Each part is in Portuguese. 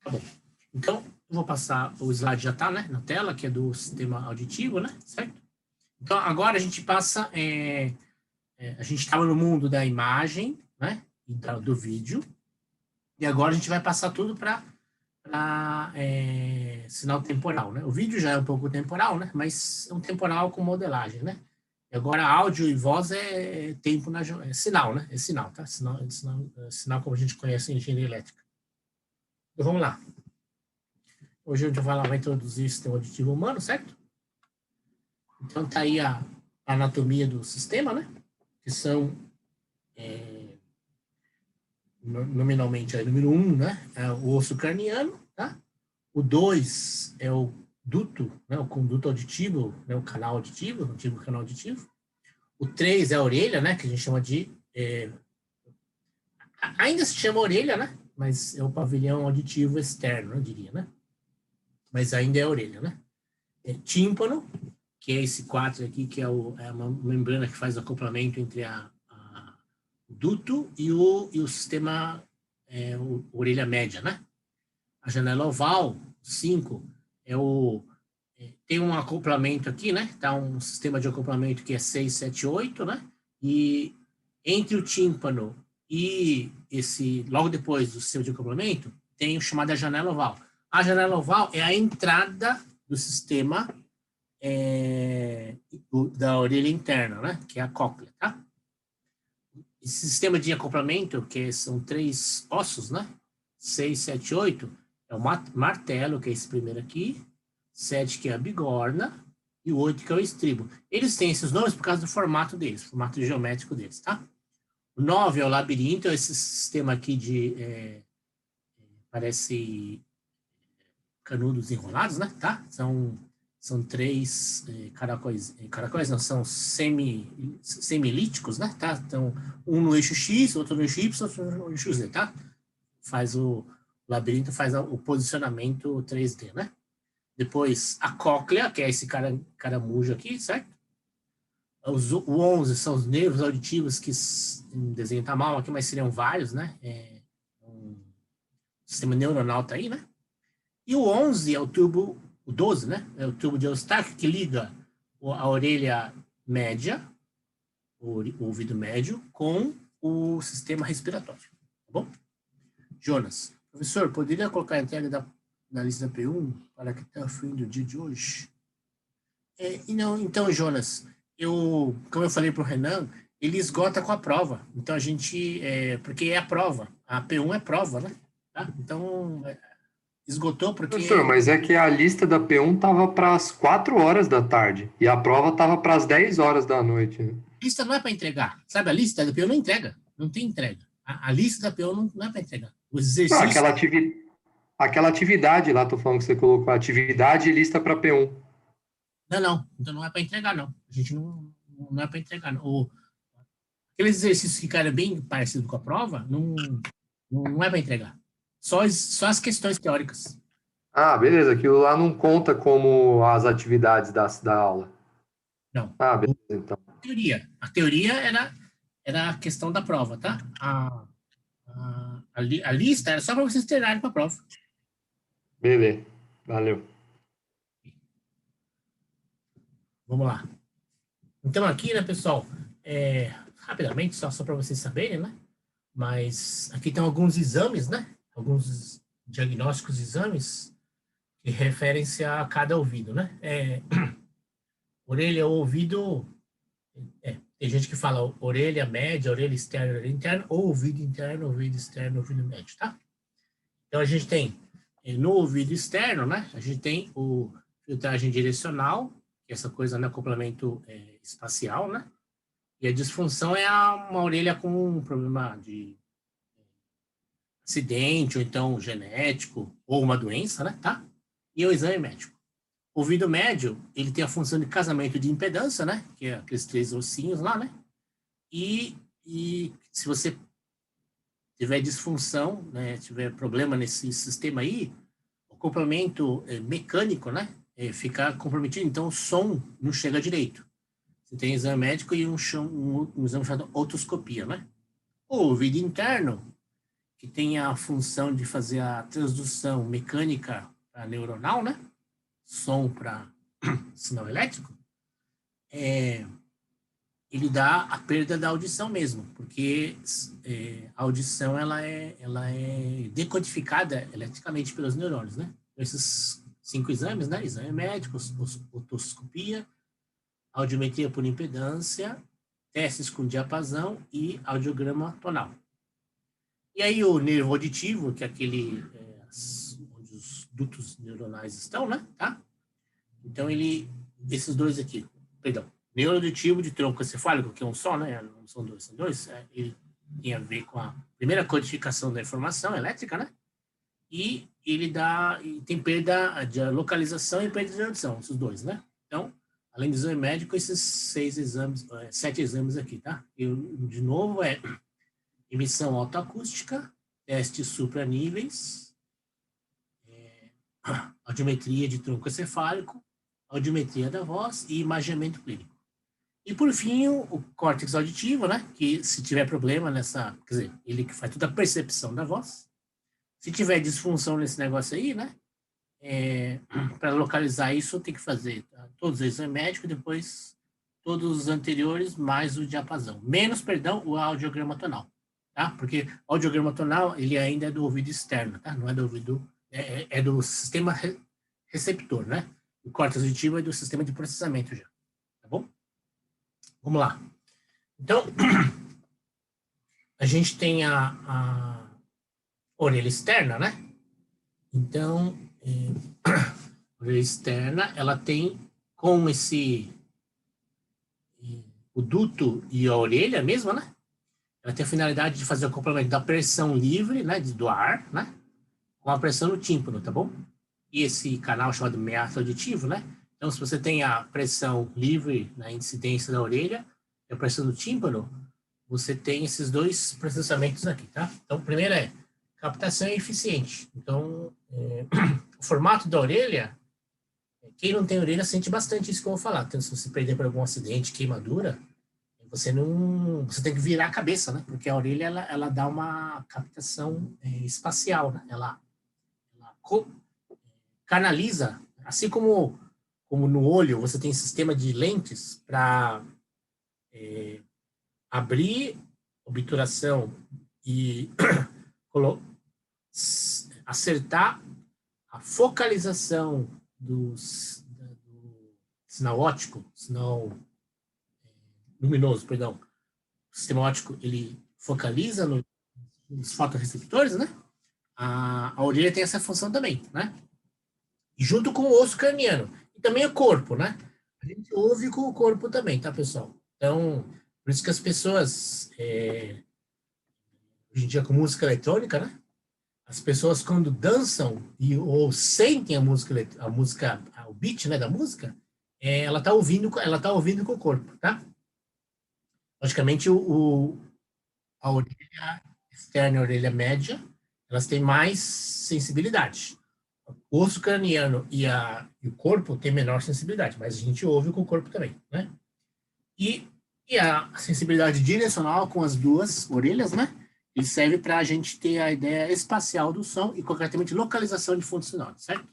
Tá bom. Então, eu vou passar, o slide já está, né, na tela, que é do sistema auditivo, né, certo? Então, agora a gente passa, a gente estava no mundo da imagem, né, e do vídeo, e agora a gente vai passar tudo para sinal temporal, né? O vídeo já é um pouco temporal, né, mas é um temporal com modelagem, né? E agora áudio e voz é tempo é sinal, né? É sinal, tá? Sinal como a gente conhece em engenharia elétrica. Então, vamos lá. Hoje a gente vai introduzir o sistema auditivo humano, certo? Então, tá aí a anatomia do sistema, né? Que são, nominalmente, número 1, né? É o osso craniano, tá? O 2 é o duto, né? O conduto auditivo, né? O canal auditivo, o antigo canal auditivo. O 3 é a orelha, né? Que a gente chama de... ainda se chama orelha, né? Mas é o pavilhão auditivo externo, eu diria, né? Mas ainda é a orelha, né? Tímpano, que é esse 4 aqui, que é uma membrana que faz o acoplamento entre o duto e o sistema orelha média, né? A janela oval, 5, tem um acoplamento aqui, né? Tá um sistema de acoplamento que é 6, 7, 8, né? E entre o tímpano e logo depois do sistema de acoplamento, tem o chamado janela oval. A janela oval é a entrada do sistema da orelha interna, né? Que é a cóclea, tá? Esse sistema de acoplamento, que são 3 ossos, né? 6, 7, 8, é o martelo, que é esse primeiro aqui, 7, que é a bigorna, e o 8, que é o estribo. Eles têm esses nomes por causa do formato deles, formato geométrico deles, tá? O 9 é o labirinto, é esse sistema aqui parece canudos enrolados, né? Tá? São 3 caracóis não, são semilíticos, né? Tá? Então, um no eixo X, outro no eixo Y, outro no eixo Z, tá? O labirinto faz o posicionamento 3D, né? Depois, a cóclea, que é esse caramujo aqui, certo? O 11 são os nervos auditivos, que o desenho tá mal aqui, mas seriam vários, né? Um sistema neuronal tá aí, né? E o 11 é o 12, né? É o tubo de Eustáquio, que liga a orelha média, o ouvido médio, com o sistema respiratório. Tá bom? Jonas, professor, poderia colocar a entrega da lista da P1 para que até o fim do dia de hoje? Então, Jonas, como eu falei para o Renan, ele esgota com a prova. Então, porque é a prova. A P1 é prova, né? Tá? Então, esgotou Professor, porque... mas é que a lista da P1 tava para as 4 horas da tarde e a prova tava para as 10 horas da noite, né? Lista não é para entregar. Sabe, a lista da PO não entrega. Não tem entrega. A lista da PO não é para entregar. Os Não, exercícios... aquela atividade lá, tô falando que você colocou, atividade e lista para P1. Não. Então não é para entregar, não. A gente não é para entregar. Não. Aqueles exercícios que ficaram bem parecido com a prova, não é para entregar. Só as questões teóricas. Ah, beleza, aquilo lá não conta como as atividades da aula. Não. Ah, beleza, então. A teoria era a questão da prova, tá? A lista era só para vocês treinarem para a prova. Beleza, valeu. Vamos lá. Então, aqui, né, pessoal, rapidamente, só para vocês saberem, né? Mas aqui tem alguns exames, né? Alguns diagnósticos, exames que referem-se a cada ouvido, né? Orelha ou ouvido... tem gente que fala orelha média, orelha externa, orelha interna, ou ouvido interno, ouvido externo, ouvido médio, tá? Então, a gente tem, no ouvido externo, né? A gente tem o filtragem direcional, que é essa coisa, né? Acoplamento espacial, né? E a disfunção é uma orelha com um problema de acidente, ou então genético, ou uma doença, né? Tá? E o exame médico. O ouvido médio, ele tem a função de casamento de impedância, né? Que é aqueles 3 ossinhos lá, né? E se você tiver disfunção, né? Tiver problema nesse sistema aí, o acoplamento mecânico, né? Fica comprometido. Então, o som não chega direito. Você tem exame médico e um exame chamado otoscopia, né? O ouvido interno, que tem a função de fazer a transdução mecânica para neuronal, né? Som para sinal elétrico, ele dá a perda da audição mesmo, porque a audição ela é decodificada eletricamente pelos neurônios, né? Esses 5 exames, né? Exame médico, otoscopia, audiometria por impedância, testes com diapasão e audiograma tonal. E aí o nervo auditivo, que é aquele onde os dutos neuronais estão, né? Tá? Então esses dois aqui, perdão, neuro auditivo de tronco encefálico, que é um só, né? Não são dois, são dois. Ele tem a ver com a primeira codificação da informação elétrica, né? E ele tem perda de localização e perda de audição, esses dois, né? Então, além do exame médico, esses 7 exames aqui, tá? E, de novo, emissão autoacústica, testes supraníveis, audiometria de tronco encefálico, audiometria da voz e imaginamento clínico. E, por fim, o córtex auditivo, né? Que se tiver problema quer dizer, ele que faz toda a percepção da voz. Se tiver disfunção nesse negócio aí, né? Para localizar isso, tem que fazer todos os exames médicos, depois todos os anteriores, mais o diapasão. Menos, perdão, o audiograma tonal, tá? Porque o audiograma tonal, ele ainda é do ouvido externo, tá? Não é do ouvido, é do sistema receptor, né? O córtex auditivo é do sistema de processamento já, tá bom? Vamos lá. Então, a gente tem a orelha externa, né? Então, a orelha externa, ela tem com o duto e a orelha mesmo, né? Ela tem a finalidade de fazer o acoplamento da pressão livre, né, do ar, né, com a pressão no tímpano, tá bom? E esse canal chamado meato auditivo, né? Então, se você tem a pressão livre na incidência da orelha e a pressão do tímpano, você tem esses dois processamentos aqui, tá? Então, o primeiro é captação eficiente. Então, o formato da orelha, quem não tem orelha sente bastante isso que eu vou falar. Então, se você perder por algum acidente, queimadura, você tem que virar a cabeça, né? Porque a orelha, ela dá uma captação espacial, né? Ela canaliza, assim como no olho, você tem sistema de lentes para abrir obturação e acertar a focalização do sinal óptico, sinal luminoso, perdão. O sistema óptico, ele focaliza nos fotorreceptores, né? A orelha tem essa função também, né? E junto com o osso craniano. E também o corpo, né? A gente ouve com o corpo também, tá, pessoal? Então, por isso que as pessoas, hoje em dia com música eletrônica, né? As pessoas quando dançam ou sentem a música, o beat, né, da música, ela tá ouvindo com o corpo, tá? Logicamente, a orelha externa e a orelha média, elas têm mais sensibilidade. O osso craniano e o corpo têm menor sensibilidade, mas a gente ouve com o corpo também, né? E a sensibilidade direcional com as duas orelhas, né? Ele serve para a gente ter a ideia espacial do som e, concretamente, localização de fundos sonoros, certo?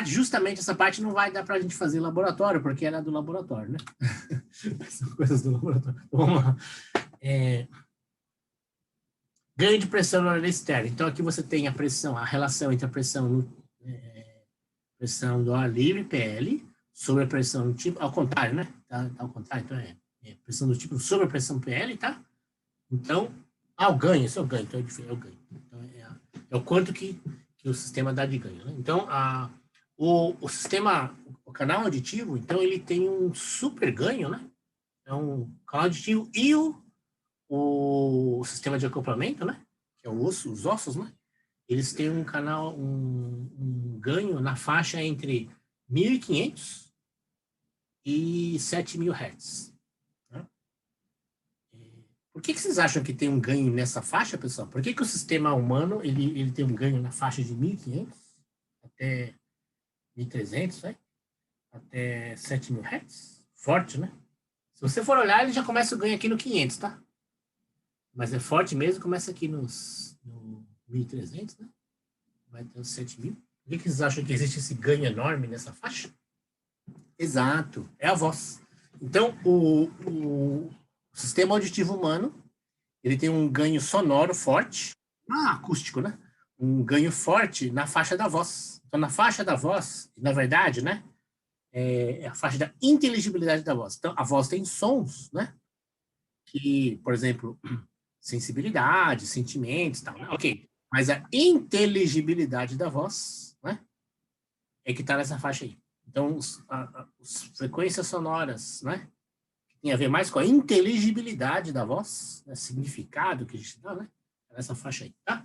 Justamente essa parte não vai dar para a gente fazer em laboratório, porque ela é do laboratório, né? São coisas do laboratório. Vamos lá. Ganho de pressão na orelha externa. Então, aqui você tem a relação entre a pressão do ar livre, PL, sobre a pressão do tipo, ao contrário, né? Tá ao contrário, então pressão do tipo sobre a pressão PL, tá? Então, o ganho, esse é o ganho, então é o ganho. Então, é o quanto que o sistema dá de ganho, né? Então, o canal auditivo, então, ele tem um super ganho, né? Então, o canal auditivo e o sistema de acoplamento, né? Que é os ossos, né? Eles têm um ganho na faixa entre 1.500 e 7.000 Hz. Né? Por que vocês acham que tem um ganho nessa faixa, pessoal? Por que o sistema humano ele tem um ganho na faixa de 1.500 até 1.300, né? Até 7.000 Hz? Forte, né? Se você for olhar, ele já começa o ganho aqui no 500, tá? mas é forte mesmo, começa aqui no 1.300, né? Vai ter os 7.000. Por que vocês acham que existe esse ganho enorme nessa faixa? Exato, é a voz. Então, o sistema auditivo humano, ele tem um ganho sonoro forte, acústico, né? Um ganho forte na faixa da voz. Então, na faixa da voz, na verdade, né? É a faixa da inteligibilidade da voz. Então, a voz tem sons, né? Que, por exemplo, sensibilidade, sentimentos, tal, né? Ok. Mas a inteligibilidade da voz, né? É que está nessa faixa aí. Então, as frequências sonoras, né? Tem a ver mais com a inteligibilidade da voz, né? Significado que a gente dá, né? Nessa faixa aí, tá?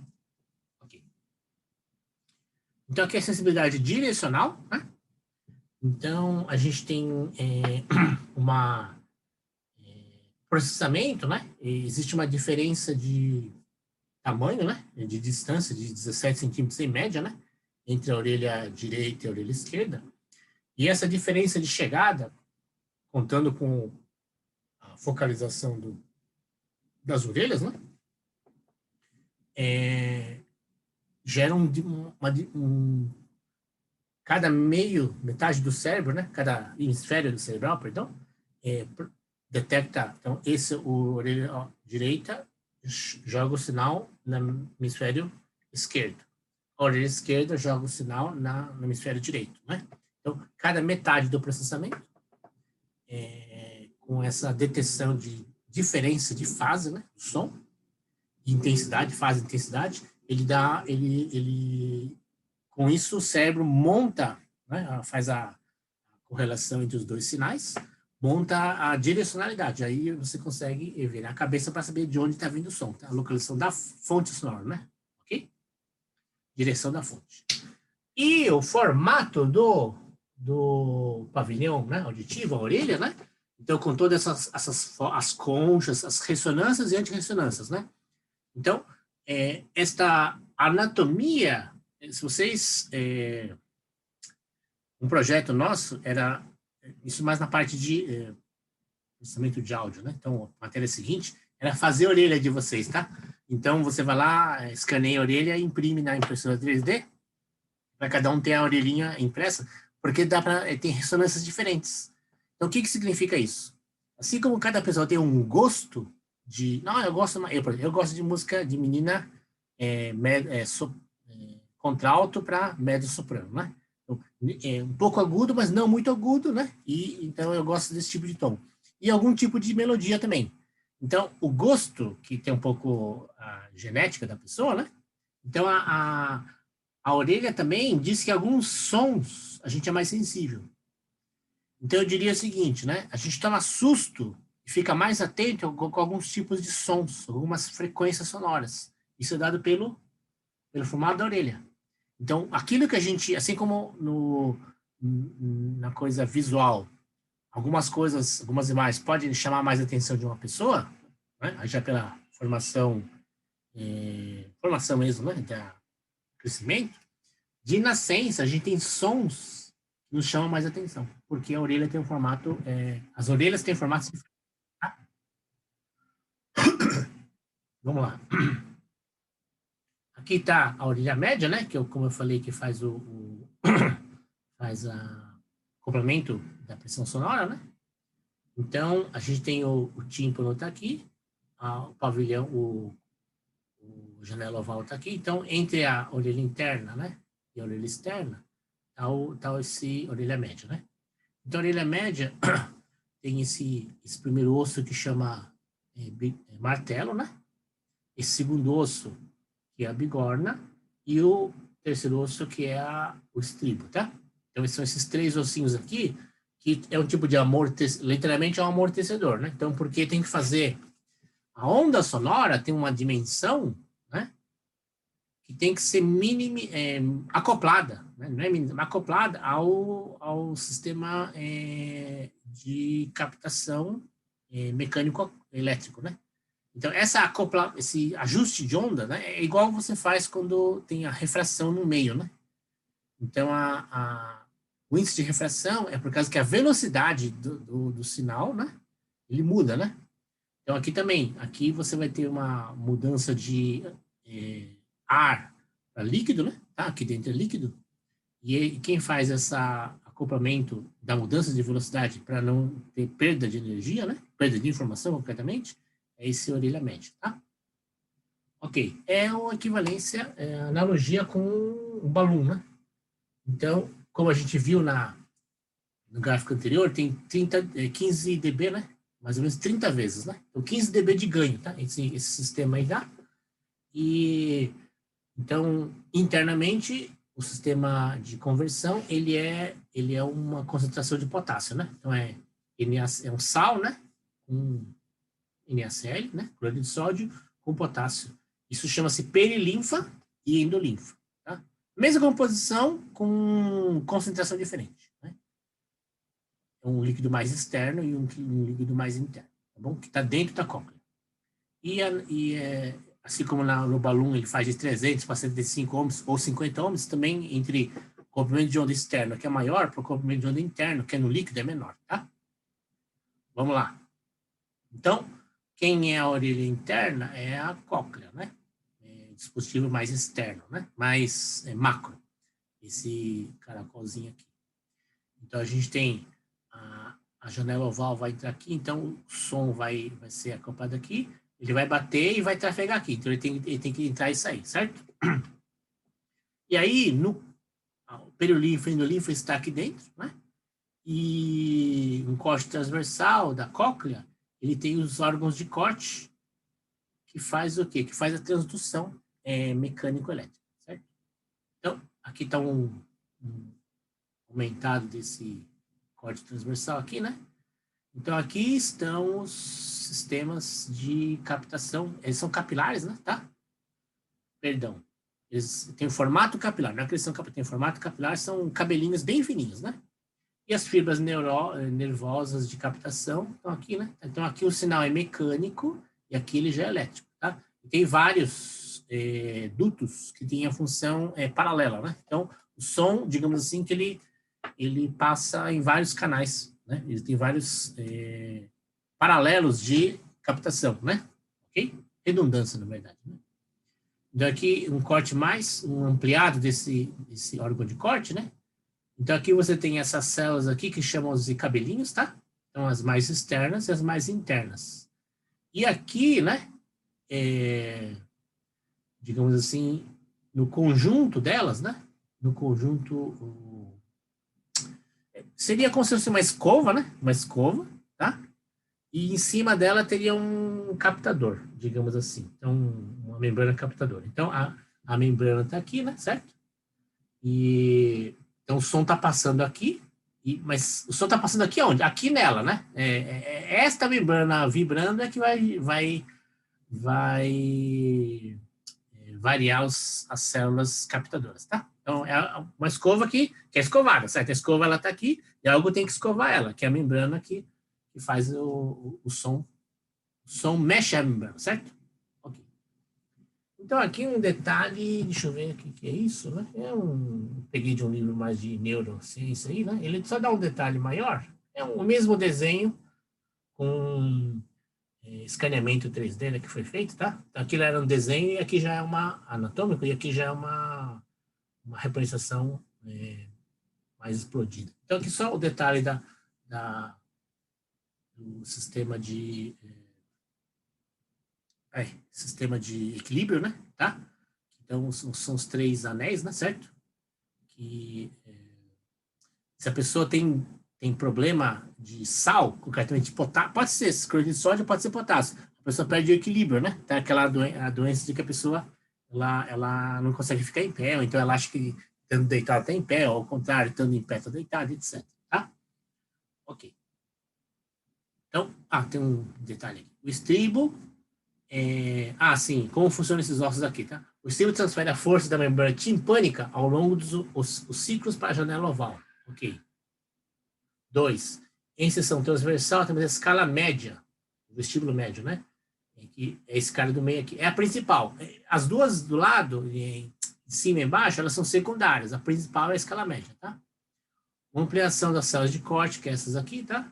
Ok. Então, aqui é a sensibilidade direcional, né? Então, a gente tem processamento, né? Existe uma diferença de tamanho, né? De distância de 17 centímetros em média, né? Entre a orelha direita e a orelha esquerda. E essa diferença de chegada, contando com a focalização das orelhas, né? Gera cada metade do cérebro, né? Cada hemisfério do cerebral, perdão, detecta. Então, o orelha direita joga o sinal no hemisfério esquerdo. A orelha esquerda joga o sinal no hemisfério direito, né? Então, cada metade do processamento, com essa detecção de diferença de fase, né? Do som, de intensidade, fase e intensidade, com isso o cérebro monta, né? Faz a correlação entre os dois sinais, monta a direcionalidade. Aí você consegue virar a cabeça para saber de onde está vindo o som, tá? A localização da fonte sonora, né? Ok? Direção da fonte. E o formato do pavilhão, né, auditivo, a orelha, né? Então, com todas as conchas, as ressonâncias e antirressonâncias, né? Então, esta anatomia, se vocês... um projeto nosso era isso mais na parte de processamento de áudio, né? Então, a matéria seguinte era fazer a orelha de vocês, tá? Então, você vai lá, escaneia a orelha e imprime na impressora 3D, para cada um ter a orelhinha impressa, porque tem ressonâncias diferentes. Então, o que significa isso? Assim como cada pessoa tem um gosto de... Não, eu gosto de música de menina contralto para médio-soprano, né? Então, um pouco agudo, mas não muito agudo, né? Então, eu gosto desse tipo de tom. E algum tipo de melodia também. Então, o gosto, que tem um pouco a genética da pessoa, né? Então, a orelha também diz que alguns sons a gente é mais sensível. Então, eu diria o seguinte, né? A gente toma susto e fica mais atento com alguns tipos de sons, algumas frequências sonoras. Isso é dado pelo formato da orelha. Então, aquilo que a gente, assim como na coisa visual, algumas imagens podem chamar mais a atenção de uma pessoa, né? Já pela formação mesmo, né? Da crescimento. De nascença, a gente tem sons que nos chamam mais atenção, porque a orelha tem um formato, as orelhas têm formatos diferentes. Tá? Vamos lá. Aqui está a orelha média, né? Que como eu falei, que faz faz o complemento da pressão sonora, né? Então, a gente tem o tímpano está aqui, o pavilhão, o janela oval está aqui. Então, entre a orelha interna, né? E a orelha externa, tá esse orelha média, né? Então, a orelha média tem esse primeiro osso que chama martelo, né? Esse segundo osso, que é a bigorna, e o terceiro osso, que é o estribo, tá? Então, são esses três ossinhos aqui, que é um tipo de literalmente é um amortecedor, né? Então, porque tem que fazer... A onda sonora tem uma dimensão, né? Que tem que ser acoplada, né? Não é mínima, acoplada ao sistema de captação mecânico-elétrico, né? Então, esse ajuste de onda, né, é igual você faz quando tem a refração no meio, né? Então, o índice de refração é por causa que a velocidade do sinal, né, ele muda, né? Então, aqui também, aqui você vai ter uma mudança de ar para líquido, né? Tá? Aqui dentro é líquido. E quem faz esse acoplamento da mudança de velocidade para não ter perda de energia, né? Perda de informação, concretamente, é esse orelha média, tá? Ok, é uma equivalência, analogia com o balão, né? Então, como a gente viu no gráfico anterior, tem 15 dB, né? Mais ou menos 30 vezes, né? Então, 15 dB de ganho, tá? Esse sistema aí dá. E, então, internamente, o sistema de conversão, ele é uma concentração de potássio, né? Então, é um sal, né? Um NaCl, né? Cloreto de sódio, com potássio. Isso chama-se perilinfa e endolinfa, tá? Mesma composição, com concentração diferente, né? Um líquido mais externo e um líquido mais interno, tá bom? Que está dentro da cóclea. Assim como no balão ele faz de 300 para 75 ohms ou 50 ohms, também entre o comprimento de onda externo, que é maior, para o comprimento de onda interno, que é no líquido, é menor, tá? Vamos lá. Então, quem é a orelha interna é a cóclea, né? É dispositivo mais externo, né? Mais macro. Esse caracolzinho aqui. Então, a gente tem a janela oval vai entrar aqui, então o som vai ser acoplado aqui, ele vai bater e vai trafegar aqui. Então, ele tem que entrar e sair, certo? E aí, o perilinfa e endolinfa está aqui dentro, né? E um corte transversal da cóclea, ele tem os órgãos de corte, que faz o quê? Que faz a transdução mecânico-elétrica, certo? Então, aqui está um aumentado desse corte transversal aqui, né? Então, aqui estão os sistemas de captação, eles são capilares, né? Tá? Perdão. Eles têm o formato capilar, não é que eles têm formato capilar, são cabelinhos bem fininhos, né? E as fibras nervosas de captação estão aqui, né? Então, aqui o sinal é mecânico e aqui ele já é elétrico, tá? E tem vários dutos que têm a função paralela, né? Então, o som, digamos assim, que ele passa em vários canais, né? Ele tem vários paralelos de captação, né? Ok? Redundância, na verdade, né? Então, aqui um corte um ampliado desse órgão de corte, né? Então, aqui você tem essas células aqui que chamam de cabelinhos, tá? Então, as mais externas e as mais internas. E aqui, né? Digamos assim, no conjunto delas, né? No conjunto... seria como se fosse uma escova, né? Uma escova, tá? E em cima dela teria um captador, digamos assim. Então, uma membrana captadora. Então, a membrana está aqui, né? Certo? Então, o som está passando aqui, mas o som está passando aqui aonde? Aqui nela, né? Esta membrana vibrando é que vai variar as células captadoras, tá? Então, é uma escova aqui, que é escovada, certo? A escova, ela está aqui, e algo tem que escovar ela, que é a membrana que faz o som. O som mexe a membrana, certo? Ok. Então, aqui um detalhe, deixa eu ver o que é isso, né? Peguei de um livro mais de neurociência aí, né? Ele só dá um detalhe maior. É o mesmo desenho com escaneamento 3D, né, que foi feito, tá? Então, aquilo era um desenho e aqui já é uma anatômico e aqui já é uma representação mais explodida. Então, aqui só o detalhe do sistema de equilíbrio, né? Tá? Então, são os 3 anéis, né? Certo? Que se a pessoa tem problema de sal, concretamente de potássio, pode ser cloreto de sódio, pode ser potássio. A pessoa perde o equilíbrio, né? Tá aquela a doença de que a pessoa ela não consegue ficar em pé, ou então ela acha que estando deitado está em pé, ou ao contrário, estando em pé está deitado, etc. Tá? Ok. Então, tem um detalhe aqui. O estribo sim, como funcionam esses ossos aqui, tá? O estribo transfere a força da membrana timpânica ao longo dos ciclos para a janela oval. Ok. 2. Em seção transversal, temos a escala média, o vestíbulo médio, né? Que é esse cara do meio aqui. É a principal. As duas do lado, em cima e embaixo, elas são secundárias. A principal é a escala média, tá? Uma ampliação das células de corte, que é essas aqui, tá?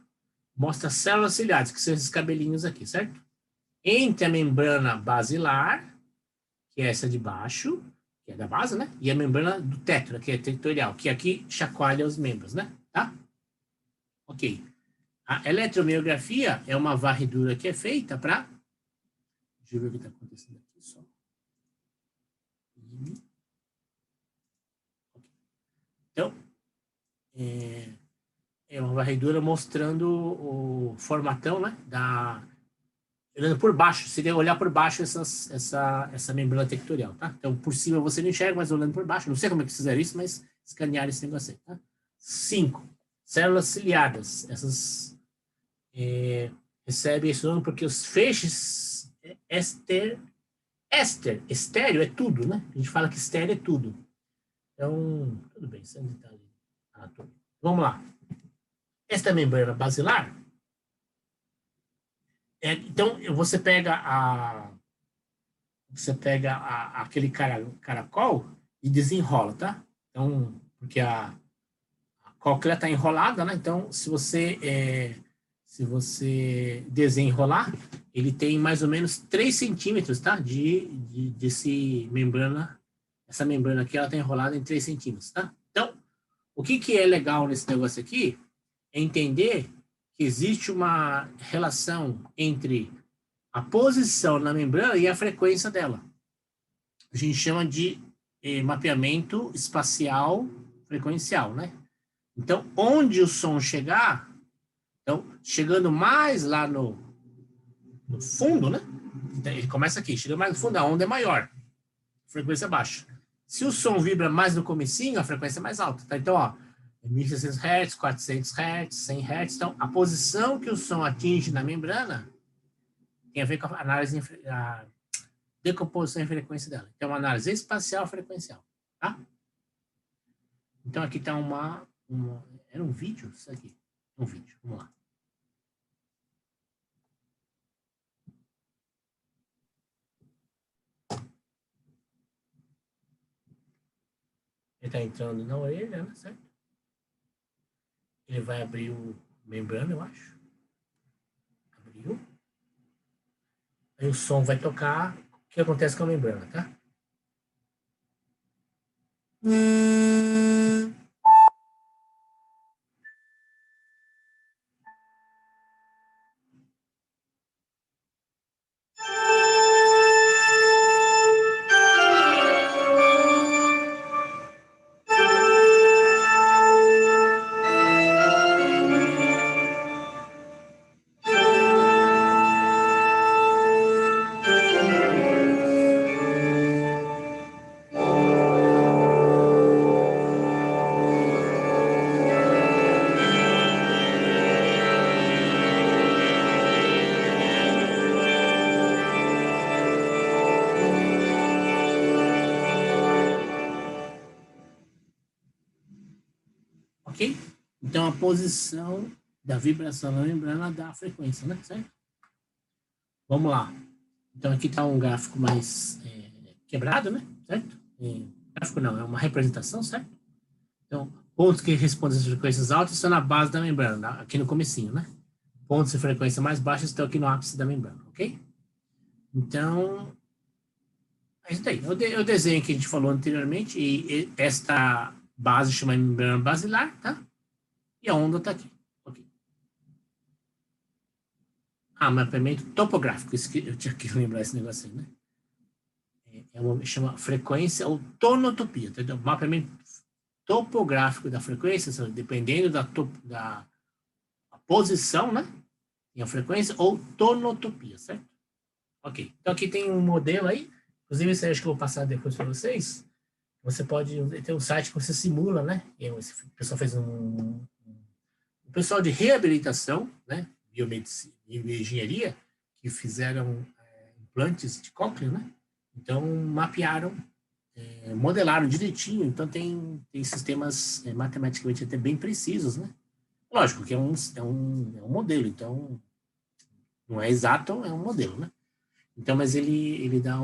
Mostra células ciliares, que são esses cabelinhos aqui, certo? entre a membrana basilar, que é essa de baixo, que é da base, né? E a membrana do tétara, que é territorial, que aqui chacoalha os membros, né? Tá? Ok. A eletromiografia é uma varredura que é feita para... Deixa eu ver o que está acontecendo aqui só. Então, é uma varredura mostrando o formatão, né? Olhando por baixo, seria olhar por baixo essa membrana territorial, tá? Então, por cima você não enxerga, mas olhando por baixo, não sei como é que fizeram isso, mas escanearam esse negócio aí, tá? 5. Células ciliadas. Essas recebem esse nome porque os feixes estéreo é tudo, né? A gente fala que estéreo é tudo. Então, tudo bem, isso é um detalhe anatômico. Vamos lá. Esta membrana basilar, então você pega aquele caracol e desenrola, tá? Então, porque a cóclea está enrolada, né? Então, se você desenrolar, ele tem mais ou menos 3 centímetros, tá? Desse membrana. Essa membrana aqui, ela está enrolada em 3 centímetros, tá? Então, o que é legal nesse negócio aqui é entender que existe uma relação entre a posição na membrana e a frequência dela. A gente chama de mapeamento espacial frequencial, né? Então, onde o som chegar, então, chegando mais lá no fundo, né? Então, ele começa aqui, chega mais no fundo, a onda é maior, a frequência é baixa. Se o som vibra mais no comecinho, a frequência é mais alta, tá? Então, ó, 1.600 Hz, 400 Hz, 100 Hz. Então, a posição que o som atinge na membrana tem a ver com a análise, a decomposição em frequência dela. Então, uma análise espacial frequencial, tá? Então, aqui está era um vídeo? Isso aqui. Um vídeo. Vamos lá. Ele está entrando na orelha, né? Certo? Ele vai abrir o membrana, eu acho. Abriu. Aí o som vai tocar. O que acontece com a membrana, tá? Ok? Então, a posição da vibração na membrana dá a frequência, né? Certo? Vamos lá. Então, aqui está um gráfico mais quebrado, né? Certo? Gráfico não, é uma representação, certo? Então, pontos que respondem às frequências altas estão na base da membrana, aqui no comecinho, né? Pontos de frequência mais baixa estão aqui no ápice da membrana, ok? Então, é isso daí. O desenho que a gente falou anteriormente, e esta base chama membrana basilar, tá? E a onda está aqui. Okay. Mapeamento topográfico. Eu tinha que lembrar esse negócio aí, né? Chama frequência ou tonotopia. Tá? Então, mapeamento topográfico da frequência, dependendo da posição, né? Tem a frequência ou tonotopia, certo? Ok. Então, aqui tem um modelo aí. Inclusive, esse aí acho que eu vou passar depois para vocês. Você pode ter um site que você simula, né? O pessoal fez o pessoal de reabilitação, né? Biomedicina e bioengenharia, que fizeram implantes de cóclea, né? Então, mapearam, modelaram direitinho. Então, tem sistemas matematicamente até bem precisos, né? Lógico que é um modelo, então não é exato, é um modelo, né? Então, mas ele dá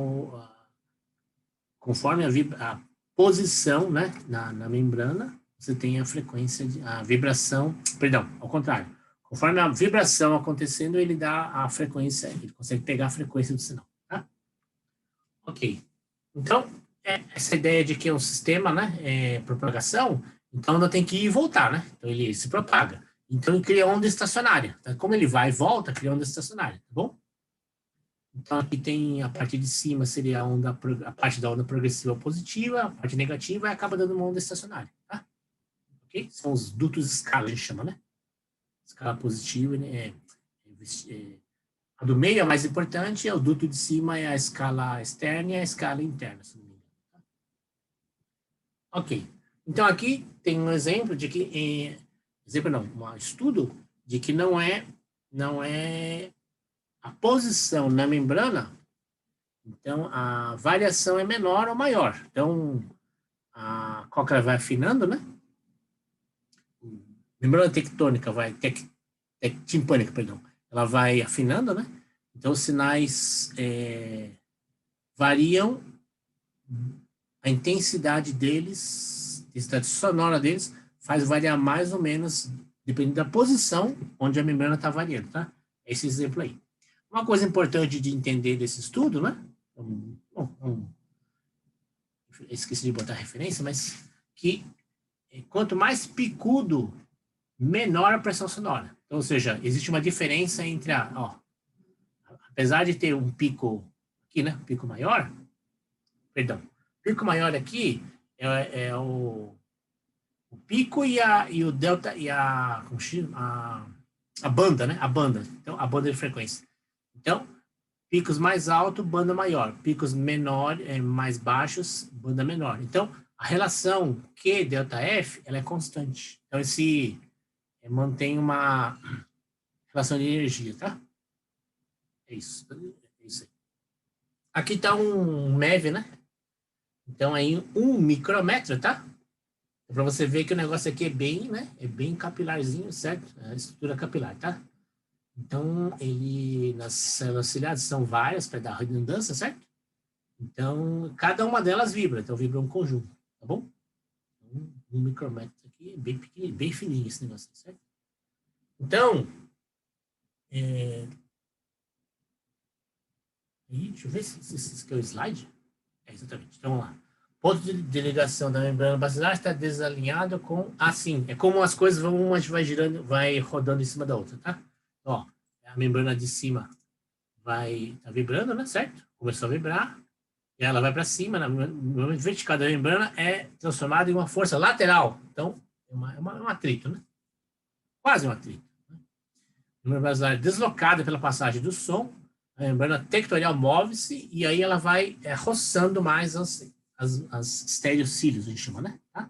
conforme a posição, né, na membrana, você tem a frequência, a vibração, perdão, ao contrário, Conforme a vibração acontecendo, ele dá a frequência, ele consegue pegar a frequência do sinal, tá? Ok. Então, essa ideia de que é um sistema, né, propagação, então ainda tem que ir e voltar, né? Então ele se propaga. Então ele cria onda estacionária. Tá? Como ele vai e volta, cria onda estacionária, tá bom? Então aqui tem a parte de cima seria a parte da onda progressiva positiva, a parte negativa e acaba dando uma onda estacionária, tá? Ok? São os dutos de escala, a gente chama, né? Escala positiva, né? A do meio é a mais importante, o duto de cima é a escala externa e a escala interna, se não me engano. Tá? Ok. Então aqui tem um exemplo de que, um estudo de que não é a posição na membrana, então a variação é menor ou maior. Então a cóclea vai afinando, né? Membrana tectônica timpânica, perdão, ela vai afinando, né? Então os sinais variam, a intensidade deles, a intensidade sonora deles faz variar mais ou menos dependendo da posição onde a membrana está variando, tá? Esse exemplo aí. Uma coisa importante de entender desse estudo, né? Esqueci de botar a referência, mas que quanto mais picudo, menor a pressão sonora. Então, ou seja, existe uma diferença entre apesar de ter um pico aqui, né? Pico maior, perdão, pico maior aqui é o pico e o delta e a banda, né? A banda. Então, a banda de frequência. Então, picos mais altos, banda maior. Picos mais baixos, banda menor. Então, a relação Q delta F, ela é constante. Então, esse mantém uma relação de energia, tá? É isso. É isso aí. Aqui está um MEV, né? Então, aí 1 micrômetro, tá? Para você ver que o negócio aqui é bem, né? É bem capilarzinho, certo? É a estrutura capilar, tá? Então, nas células ciliares são várias para dar redundância, certo? Então, cada uma delas vibra. Então, vibra um conjunto, tá bom? 1 micrômetro aqui, bem pequenininho, bem fininho esse negócio, certo? Então, deixa eu ver se esse aqui é o slide. Exatamente. Então, vamos lá. Ponto de ligação da membrana basilar está desalinhado com... sim. É como as coisas uma vai girando, vai rodando em cima da outra, tá? Ó, a membrana de cima tá vibrando, né? Certo? Começou a vibrar. E ela vai para cima. Na membrana vertical da membrana é transformada em uma força lateral. Então, é um atrito, né? Quase um atrito. Né? A membrana basilar é deslocada pela passagem do som. A membrana tectorial move-se e aí ela vai roçando mais as estereocílios, a gente chama, né? Tá?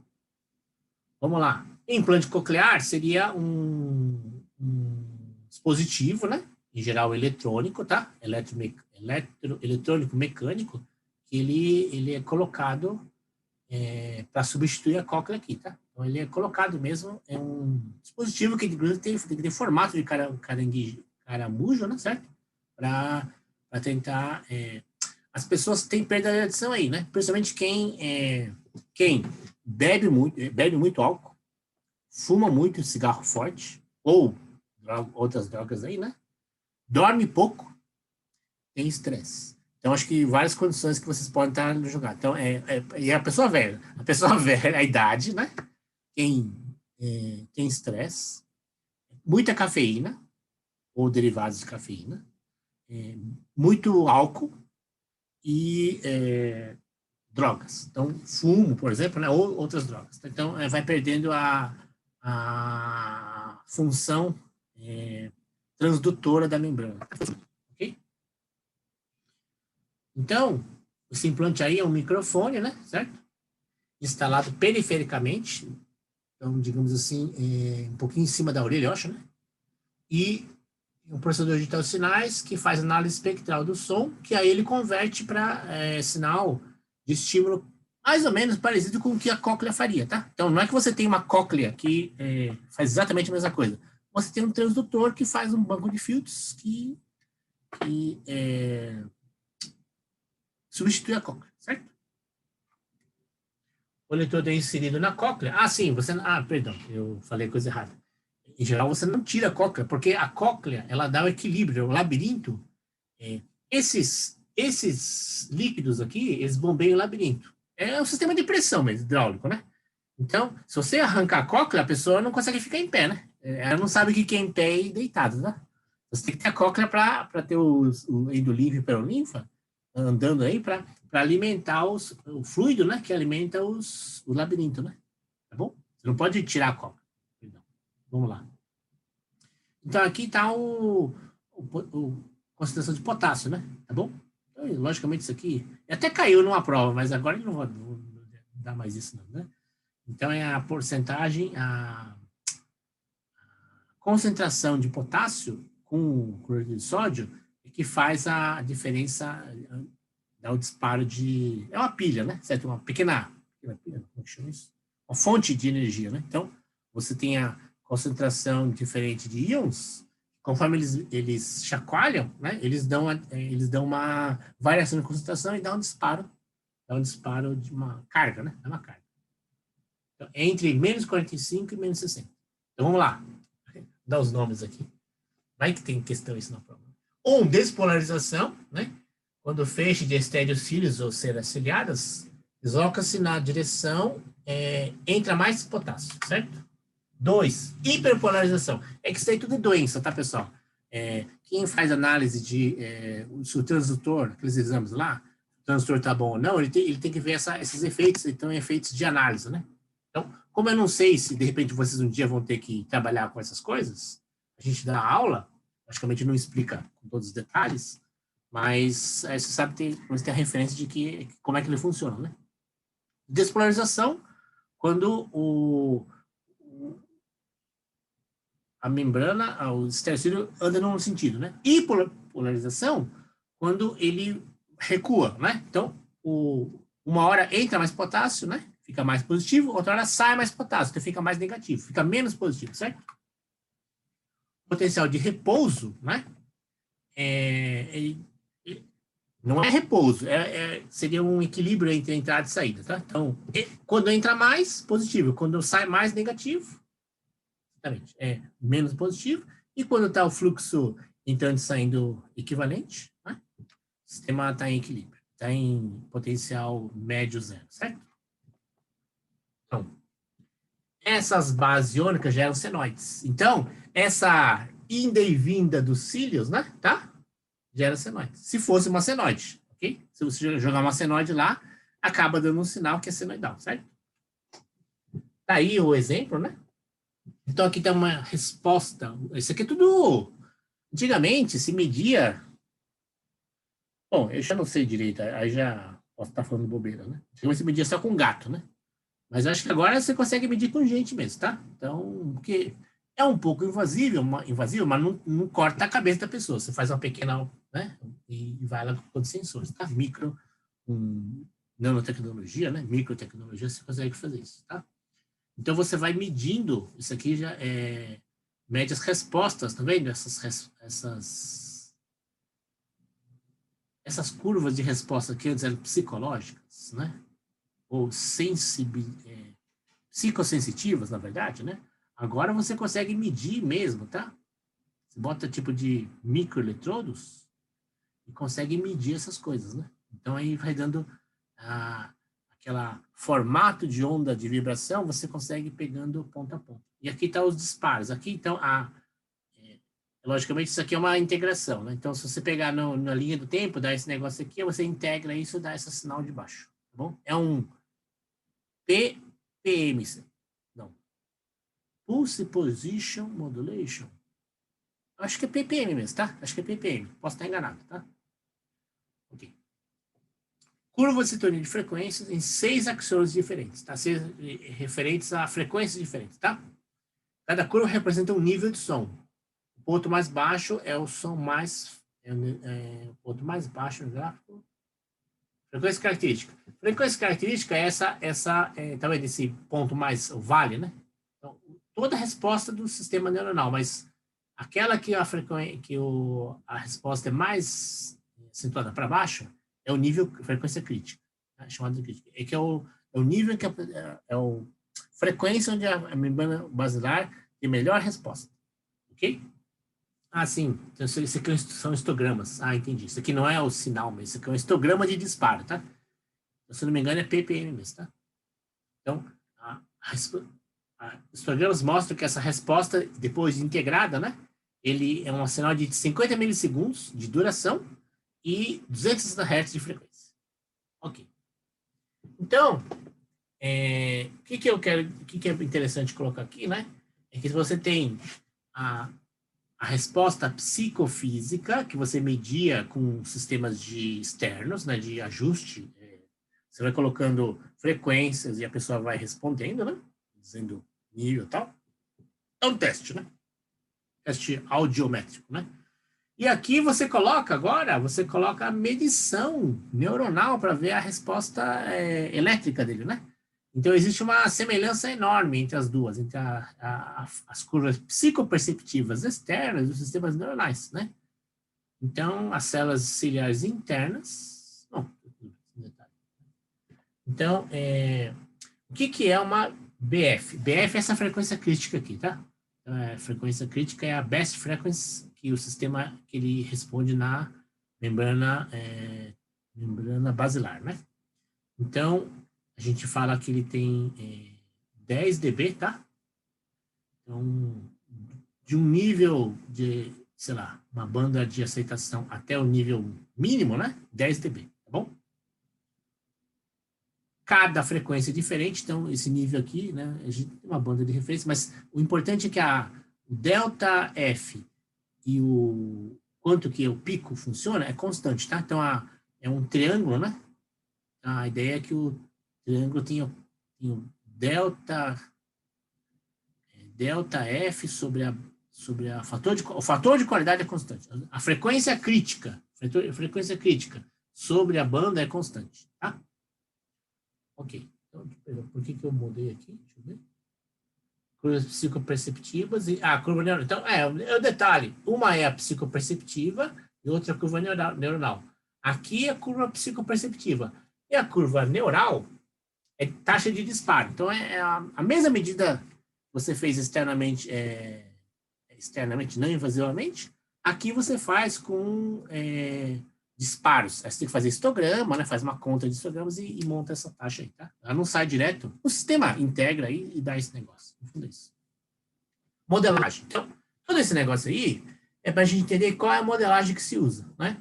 Vamos lá. Implante coclear seria um dispositivo, né? Em geral eletrônico, tá? Eletrônico mecânico, que ele é colocado para substituir a cóclea aqui, tá? Então ele é colocado mesmo, é um dispositivo que tem formato de caramujo, né? Certo? Para tentar... as pessoas têm perda de audição aí, né? Principalmente quem bebe muito álcool, fuma muito cigarro forte, ou outras drogas aí, né? Dorme pouco, tem estresse. Então, acho que várias condições que vocês podem estar no jogar. Então, e a pessoa velha, a idade, né? Quem tem estresse, muita cafeína, ou derivados de cafeína, muito álcool e drogas. Então, fumo, por exemplo, né, ou outras drogas. Então, vai perdendo a função transdutora da membrana. Ok? Então, esse implante aí é um microfone, né? Certo? Instalado perifericamente. Então, digamos assim, um pouquinho em cima da orelha, eu acho, né? E um processador digital de sinais que faz análise espectral do som, que aí ele converte para sinal de estímulo mais ou menos parecido com o que a cóclea faria, tá? Então, não é que você tem uma cóclea que faz exatamente a mesma coisa. Você tem um transdutor que faz um banco de filtros que substitui a cóclea, certo? O eletrodo é inserido na cóclea. Sim, perdão, eu falei coisa errada. Em geral, você não tira a cóclea, porque a cóclea, ela dá o equilíbrio, o labirinto. Esses líquidos aqui, eles bombeiam o labirinto. É um sistema de pressão mesmo, hidráulico, né? Então, se você arrancar a cóclea, a pessoa não consegue ficar em pé, né? Ela não sabe o que é em pé e deitado, né? Você tem que ter a cóclea para ter o endolinfa e perolinfa andando aí para alimentar o fluido, né? Que alimenta o labirinto, né? Tá bom? Você não pode tirar a cóclea. Vamos lá. Então, aqui está concentração de potássio, né? Tá bom? Então, logicamente, isso aqui até caiu numa prova, mas agora ele não vai dar mais isso, não, né? Então, é a porcentagem, a concentração de potássio com cloreto de sódio que faz a diferença, dá o disparo de... É uma pilha, né? Certo? Uma pequena pilha, como é que chama isso? Uma fonte de energia, né? Então, você tem a concentração diferente de íons, conforme eles chacoalham, né? Eles dão uma variação de concentração e dá um disparo de uma carga, né? É uma carga. Então, entre menos 45 e menos 60. Então, vamos lá. Vou dar os nomes aqui. Vai que tem questão isso na prova. Despolarização, né? Quando o feixe de estéreocílios ou ceras ciliadas desloca-se na direção, entra mais potássio, certo? 2, hiperpolarização. É que isso aí tudo é doença, tá, pessoal? Quem faz análise de se o transdutor, aqueles exames lá, o transdutor tá bom ou não, ele tem que ver esses efeitos, então efeitos de análise, né? Então, como eu não sei se de repente vocês um dia vão ter que trabalhar com essas coisas, a gente dá aula, praticamente não explica com todos os detalhes, mas você sabe, você tem a referência de como é que ele funciona, né? Despolarização, quando a membrana, o estereocílio anda num sentido, né? E polarização, quando ele recua, né? Então, uma hora entra mais potássio, né? Fica mais positivo, outra hora sai mais potássio, então fica mais negativo, fica menos positivo, certo? Potencial de repouso, né? Não é repouso, seria um equilíbrio entre entrada e saída, tá? Então, quando entra mais, positivo, quando sai mais, negativo, é menos positivo, e quando está o fluxo entrando e saindo equivalente, né? O sistema está em equilíbrio, está em potencial médio zero, certo? Então, essas bases iônicas geram senoides. Então, essa ida e vinda dos cílios, né, tá? Gera senoide. Se fosse uma senoide, ok? Se você jogar uma senoide lá, acaba dando um sinal que é senoidal, certo? Tá aí o exemplo, né? Então, aqui tem uma resposta. Isso aqui é tudo... Antigamente, se media... Bom, eu já não sei direito, aí já posso estar falando bobeira, né? Antigamente se media só com gato, né? Mas acho que agora você consegue medir com gente mesmo, tá? Então, porque é um pouco invasivo, mas não corta a cabeça da pessoa. Você faz uma pequena, né? E vai lá com os sensores, tá? Nanotecnologia, né? Microtecnologia, você consegue fazer isso, tá? Então, você vai medindo, isso aqui já mede as respostas, tá vendo? Essas curvas de resposta que antes eram psicológicas, né? Ou psicossensitivas, na verdade, né? Agora você consegue medir mesmo, tá? Você bota tipo de microeletrodos e consegue medir essas coisas, né? Então, aí vai dando aquela formato de onda de vibração, você consegue pegando ponto a ponto. E aqui tá os disparos. Aqui, então, logicamente, isso aqui é uma integração, né? Então, se você pegar na linha do tempo, dá esse negócio aqui, você integra isso e dá esse sinal de baixo, tá bom? É um PPM, não. Pulse Position Modulation. Acho que é PPM mesmo, tá? Acho que é PPM. Posso estar enganado, tá? Ok. Curva de sintonia de frequências em 6 axiomas diferentes, tá? 6 referentes a frequências diferentes, tá? Cada curva representa um nível de som. O ponto mais baixo é o som mais... o ponto mais baixo no gráfico. Frequência característica. Frequência característica é tá vendo esse ponto mais, o vale, né? Então, toda a resposta do sistema neuronal, mas aquela que a resposta é mais acentuada para baixo é o nível frequência crítica, tá? Chamado de crítica. É que é o nível que frequência onde a membrana basilar ter melhor resposta. Ok? Ah, sim. Então, isso aqui são histogramas. Ah, entendi. Isso aqui não é o sinal, mas isso aqui é um histograma de disparo, tá? Então, se não me engano, é ppm mesmo, tá? Então, os programas mostram que essa resposta, depois de integrada, né? Ele é um sinal de 50 milissegundos de duração e 200 Hz de frequência. Ok. Então, o que é interessante colocar aqui, né? É que você tem a resposta psicofísica, que você media com sistemas externos, né? De ajuste. Você vai colocando frequências e a pessoa vai respondendo, né? Dizendo nível e tal. É um teste, né? Teste audiométrico, né? E aqui você coloca a medição neuronal para ver a resposta elétrica dele, né? Então, existe uma semelhança enorme entre as duas, entre as curvas psicoperceptivas externas e os sistemas neuronais, né? Então, as células ciliares internas... Bom, então, o que é uma BF? BF é essa frequência crítica aqui, tá? A frequência crítica é a best frequency que o sistema que ele responde na membrana basilar, né? Então, a gente fala que ele tem 10 dB, tá? Então, de um nível de, sei lá, uma banda de aceitação até o nível mínimo, né? 10 dB, tá bom? Cada frequência é diferente, então esse nível aqui, né? A gente tem uma banda de referência, mas o importante é que o delta F e o quanto que o pico funciona é constante, tá? Então, é um triângulo, né? A ideia é que o triângulo tem o delta F sobre a o fator de qualidade é constante. A frequência crítica sobre a banda é constante, tá? Ok. Então, por que eu mudei aqui? Deixa eu ver. Curvas psicoperceptivas e curva neuronal. Então, é o detalhe. Uma é a psicoperceptiva e outra a curva neuronal. Aqui é a curva psicoperceptiva. E a curva neural é taxa de disparo. Então, é a mesma medida que você fez externamente, não invasivamente. Aqui você faz com disparos. Aí você tem que fazer histograma, né? Faz uma conta de histogramas e monta essa taxa aí, tá? Ela não sai direto. O sistema integra aí e dá esse negócio. No fundo é isso. Modelagem. Então, todo esse negócio aí é para a gente entender qual é a modelagem que se usa, né?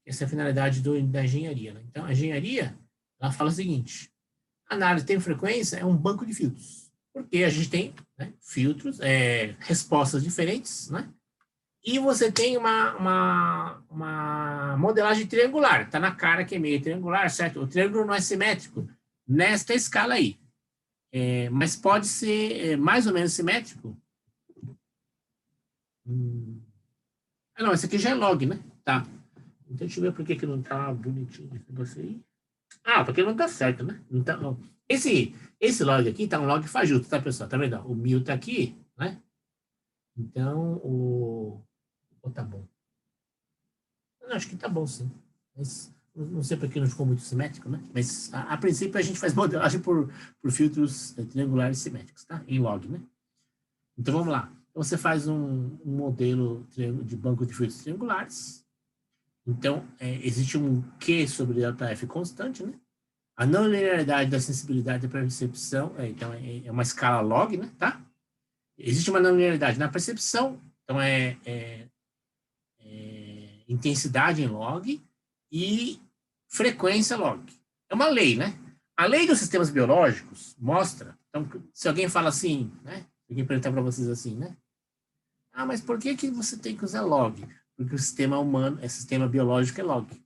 Essa é a finalidade da engenharia, né? Então, a engenharia, ela fala o seguinte: a análise de tempo e frequência é um banco de filtros. Porque a gente tem, né, filtros, respostas diferentes, né? E você tem uma modelagem triangular. Está na cara que é meio triangular, certo? O triângulo não é simétrico nesta escala aí. Mas pode ser mais ou menos simétrico. Não, esse aqui já é log, né? Tá. Então, deixa eu ver por que não tá bonitinho esse negócio aí. Porque não tá certo, né? Então, esse log aqui tá um log fajuto, tá, pessoal? Tá vendo? O 1000 tá aqui, né? Então, tá bom. Eu acho que tá bom, sim. Mas não sei porque não ficou muito simétrico, né? Mas, a princípio, a gente faz modelagem por filtros triangulares simétricos, tá? Em log, né? Então, vamos lá. Então, você faz um modelo de banco de filtros triangulares. Então, existe um Q sobre delta F constante, né? A não linearidade da sensibilidade da percepção, então, é uma escala log, né? Tá? Existe uma não linearidade na percepção, então intensidade em log e frequência log. É uma lei, né? A lei dos sistemas biológicos mostra, então, se alguém fala assim, né? Alguém perguntar para vocês assim, né? Mas por que você tem que usar log? Porque o sistema humano, sistema biológico é log.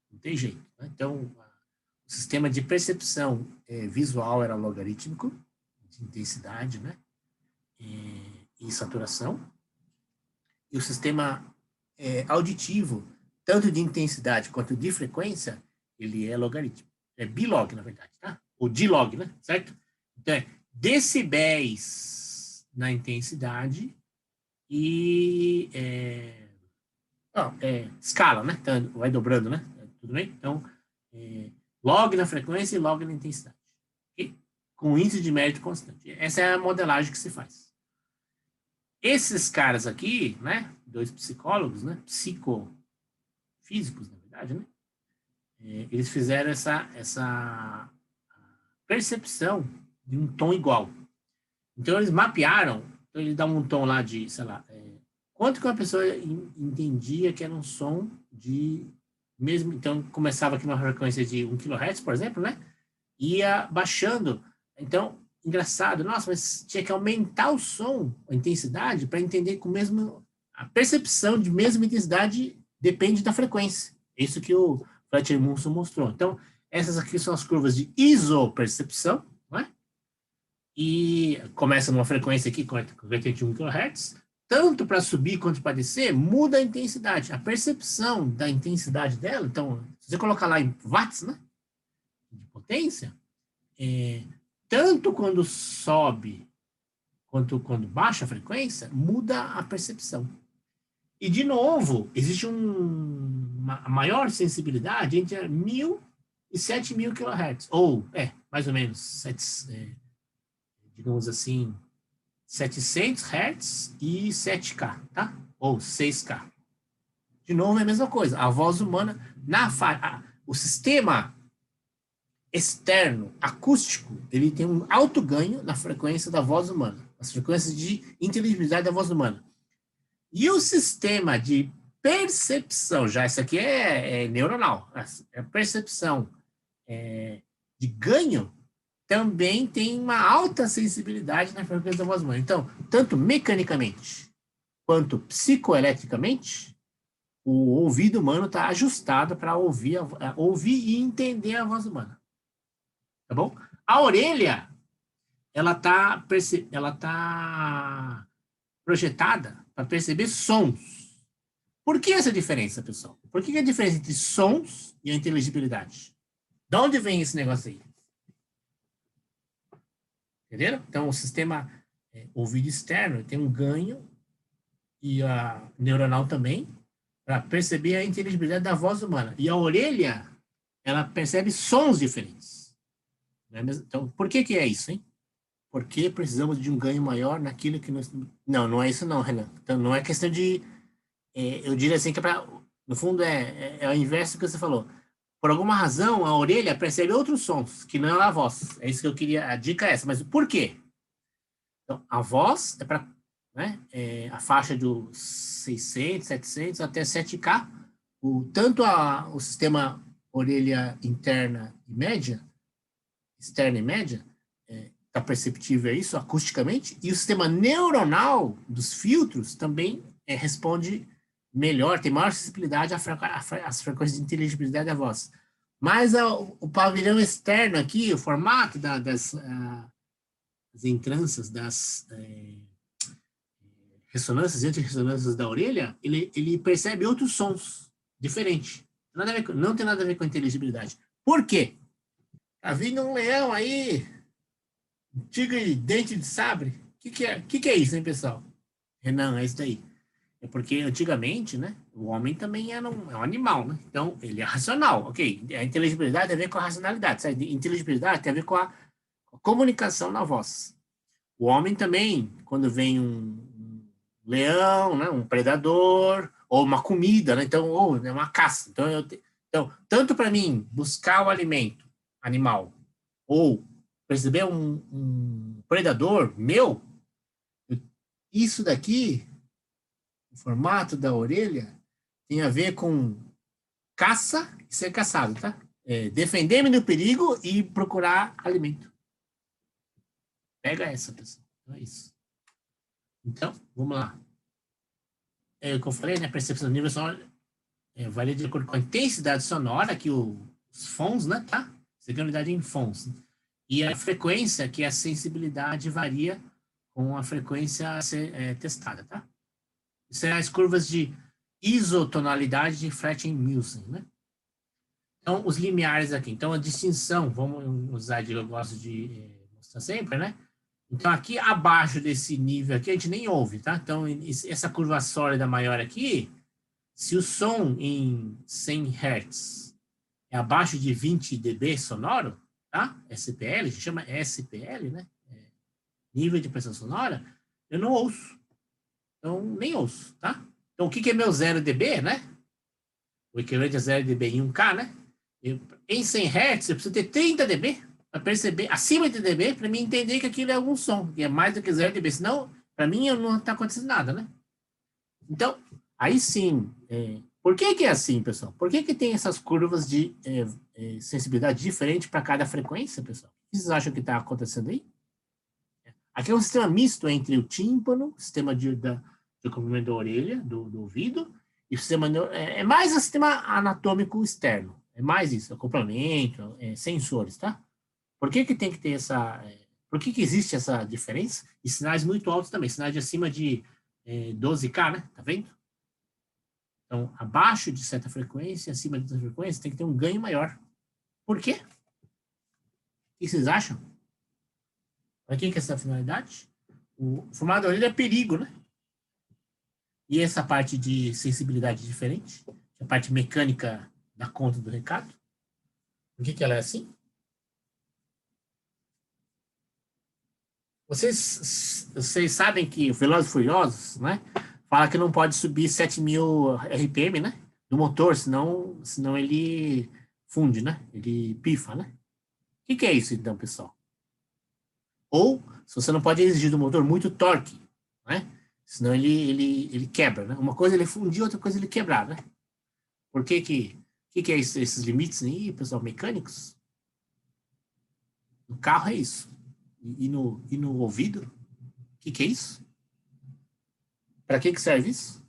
Não tem jeito, né? Então, o sistema de percepção visual era logarítmico, de intensidade, né? E saturação. E o sistema auditivo, tanto de intensidade quanto de frequência, ele é logarítmico. É bilog, na verdade, tá? Ou dilog, né? Certo? Então, decibéis na intensidade e escala, né? Então, vai dobrando, né? Tudo bem? Então, log na frequência e log na intensidade. Okay? Com índice de mérito constante. Essa é a modelagem que se faz. Esses caras aqui, né, 2 psicólogos, né, psicofísicos, na verdade, né, eles fizeram essa percepção de um tom igual. Então, eles mapearam, então ele dá um tom lá de, sei lá, quanto que uma pessoa entendia que era um som de mesmo, então começava aqui uma frequência de 1 kHz, por exemplo, né? Ia baixando. Então, engraçado, nossa, mas tinha que aumentar o som, a intensidade, para entender que a percepção de mesma intensidade depende da frequência. Isso que o Fletcher Munson mostrou. Então, essas aqui são as curvas de isopercepção, não é? E começa numa frequência aqui com 81 kHz, tanto para subir quanto para descer, muda a intensidade. A percepção da intensidade dela, então, se você colocar lá em watts, né, de potência, tanto quando sobe quanto quando baixa a frequência, muda a percepção. E, de novo, existe uma maior sensibilidade entre 1.000 e 7.000 kHz, ou, mais ou menos, digamos assim, 700 Hz e 7K, tá? Ou 6K. De novo, é a mesma coisa. A voz humana, o sistema externo, acústico, ele tem um alto ganho na frequência da voz humana, as frequências de inteligibilidade da voz humana. E o sistema de percepção, já essa aqui é neuronal, é percepção de ganho, também tem uma alta sensibilidade na frequência da voz humana. Então, tanto mecanicamente quanto psicoeletricamente, o ouvido humano está ajustado para ouvir e entender a voz humana. Tá bom? A orelha, ela tá projetada para perceber sons. Por que essa diferença, pessoal? Por que a diferença entre sons e a inteligibilidade? De onde vem esse negócio aí? Entenderam? Então, o sistema ouvido externo tem um ganho, e a neuronal também, para perceber a inteligibilidade da voz humana. E a orelha, ela percebe sons diferentes. Então, por que é isso, hein? Porque precisamos de um ganho maior naquilo que nós... Não é isso não, Renan. Então, não é questão de... eu diria assim que no fundo é o inverso que você falou. Por alguma razão, a orelha percebe outros sons, que não é a voz. É isso que eu queria... A dica é essa. Mas por quê? Então, a voz é para, né, a faixa dos 600, 700 até 7K. Tanto o sistema orelha interna e média, externa e média, está perceptível isso acusticamente, e o sistema neuronal dos filtros também responde melhor, tem maior sensibilidade às frequências de inteligibilidade da voz. Mas o pavilhão externo aqui, o formato das entranças, das ressonâncias e antirressonâncias da orelha, ele percebe outros sons diferentes. Não tem nada a ver com a inteligibilidade. Por quê? Tá vindo um leão aí, um tigre dente de sabre. O que é isso, hein, pessoal? Renan, é isso daí. É porque antigamente, né, o homem também é um animal, né? Então, ele é racional, ok? A inteligibilidade tem a ver com a racionalidade. A inteligibilidade tem a ver com a comunicação na voz. O homem também, quando vem um leão, né, um predador, ou uma comida, né? Então, ou uma caça. Então, tanto para mim buscar o alimento animal ou perceber um predador meu, isso daqui, o formato da orelha, tem a ver com caça e ser caçado, tá? Defender-me do perigo e procurar alimento. Pega essa, pessoal. Então é isso. Então, vamos lá. Como eu falei, né, a percepção do nível sonoro varia de acordo com a intensidade sonora, que os fons, né, tá? Você tem unidade em fons. Né? E a frequência, que a sensibilidade varia com a frequência a ser testada, tá? Isso são as curvas de isotonalidade de Fletcher-Munson, né? Então, os limiares aqui. Então, a distinção, vamos usar, eu gosto de mostrar sempre, né? Então, aqui abaixo desse nível aqui, a gente nem ouve, tá? Então, essa curva sólida maior aqui, se o som em 100 Hz é abaixo de 20 dB sonoro, tá? SPL, a gente chama SPL, né? Nível de pressão sonora, eu não ouço. Então, nem ouço, tá? Então, o que é meu 0 dB, né? O equivalente a 0 dB em 1K, né? Em 100 Hz, eu preciso ter 30 dB para perceber, acima de dB, para mim entender que aquilo é algum som, que é mais do que 0 dB. Senão, para mim, não está acontecendo nada, né? Então, aí sim, por que é assim, pessoal? Por que tem essas curvas de sensibilidade diferente para cada frequência, pessoal? O que vocês acham que está acontecendo aí? Aqui é um sistema misto entre o tímpano, sistema de comprimento da orelha, do ouvido, e o sistema é mais um sistema anatômico externo. É mais isso, acoplamento, sensores, tá? Por que tem que ter essa... por que existe essa diferença? E sinais muito altos também, sinais de acima de 12K, né? Tá vendo? Então, abaixo de certa frequência, acima de certa frequência, tem que ter um ganho maior. Por quê? O que vocês acham? Para que é essa finalidade? O formato da orelha é perigo, né? E essa parte de sensibilidade diferente, a parte mecânica da conta do recado, por que ela é assim? Vocês sabem que o Velozes e Furiosos, né? Fala que não pode subir 7.000 RPM, né? Do motor, senão ele funde, né? Ele pifa, né? O que é isso, então, pessoal? Ou, se você não pode exigir do motor muito torque, né? Senão ele quebra, né? Uma coisa ele fundir, outra coisa ele quebrar, né? Por que é isso, esses limites aí, pessoal, mecânicos? No carro é isso. E no ouvido? O que é isso? Para que serve isso?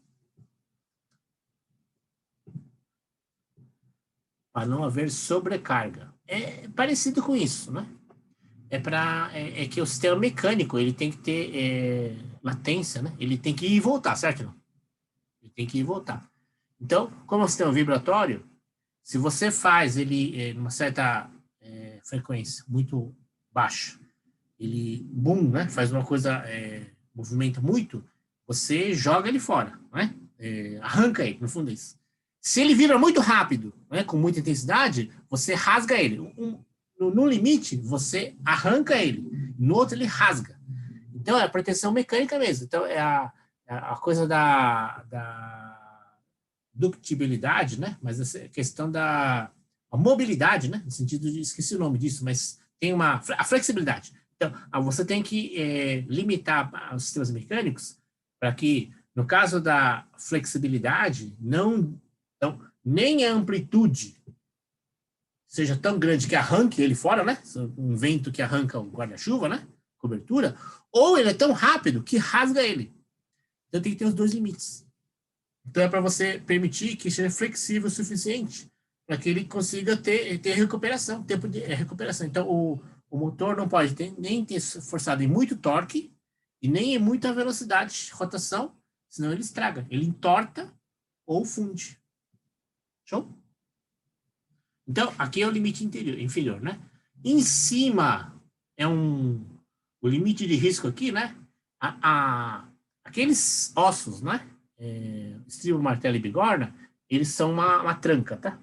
Para não haver sobrecarga. É parecido com isso, né? É que o sistema mecânico ele tem que ter latência, né? Ele tem que ir e voltar, certo? Não? Ele tem que ir e voltar. Então, como é um sistema vibratório, se você faz ele numa certa frequência muito baixa, ele boom, né? Faz uma coisa, movimenta muito, você joga ele fora, né? Arranca ele, no fundo é isso. Se ele vibra muito rápido, né, com muita intensidade, você rasga ele. No limite, você arranca ele. No outro, ele rasga. Então, é a proteção mecânica mesmo. Então, é a coisa da ductibilidade, né? Mas essa questão da mobilidade, né? No sentido de, esqueci o nome disso, mas tem a flexibilidade. Então, você tem que limitar os sistemas mecânicos para que, no caso da flexibilidade, então, nem a amplitude seja tão grande que arranque ele fora, né? Um vento que arranca o guarda-chuva, né? Cobertura, ou ele é tão rápido que rasga ele. Então tem que ter os dois limites. Então é para você permitir que seja flexível o suficiente para que ele consiga ter recuperação, tempo de recuperação. Então o motor não pode nem ter forçado em muito torque e nem em muita velocidade de rotação, senão ele estraga. Ele entorta ou funde. Show? Então, aqui é o limite inferior, né? Em cima é o limite de risco aqui, né? Aqueles ossos, né? Estribo, martelo e bigorna, eles são uma tranca, tá?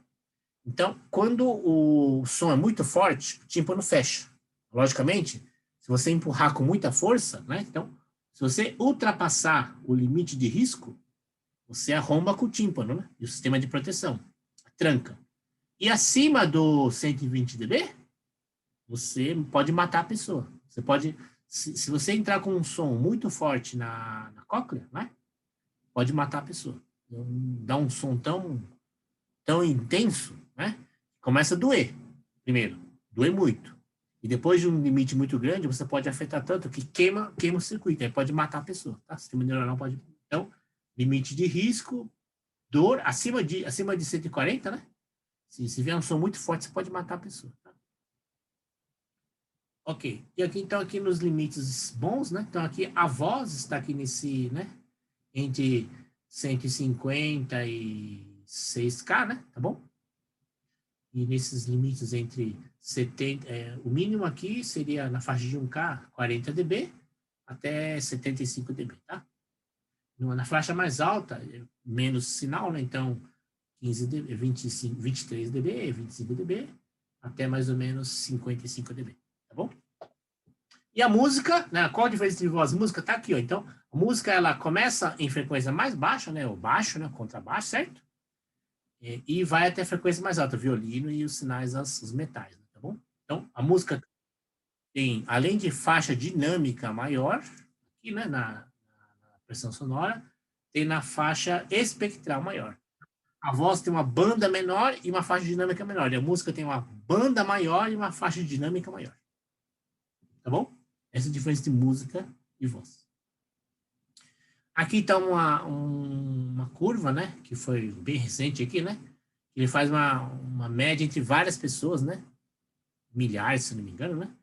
Então, quando o som é muito forte, o tímpano fecha. Logicamente, se você empurrar com muita força, né? Então, se você ultrapassar o limite de risco, você arromba com o tímpano, né? E o sistema de proteção, a tranca. E acima do 120 dB, você pode matar a pessoa. Você pode, se você entrar com um som muito forte na cóclea, né? Pode matar a pessoa. Dá um som tão intenso, né? Começa a doer, primeiro. Doer muito. E depois de um limite muito grande, você pode afetar tanto que queima o circuito. Aí pode matar a pessoa, tá? O sistema neuronal pode... Então, limite de risco, dor, acima de 140, né? Se vier um som muito forte, você pode matar a pessoa. Tá? Ok. E aqui, então, aqui nos limites bons, né? Então, aqui a voz está aqui nesse, né? Entre 150 e 6K, né? Tá bom? E nesses limites entre 70... o mínimo aqui seria na faixa de 1K, 40 dB, até 75 dB, tá? Na faixa mais alta, menos sinal, né? Então, 15 dB, 25, 23 dB, 25 dB, até mais ou menos 55 dB, tá bom? E a música, né? Qual a diferença de voz e música? Tá aqui, ó. Então, a música, ela começa em frequência mais baixa, né? O baixo, né? Contrabaixo, certo? E vai até a frequência mais alta, violino e os sinais, os metais, tá bom? Então, a música tem, além de faixa dinâmica maior, aqui, né? Na pressão sonora, tem na faixa espectral maior. A voz tem uma banda menor e uma faixa dinâmica menor. E a música tem uma banda maior e uma faixa dinâmica maior. Tá bom? Essa é a diferença de música e voz. Aqui está uma curva, né? Que foi bem recente aqui, né? Ele faz uma média entre várias pessoas, né? Milhares, se não me engano, né?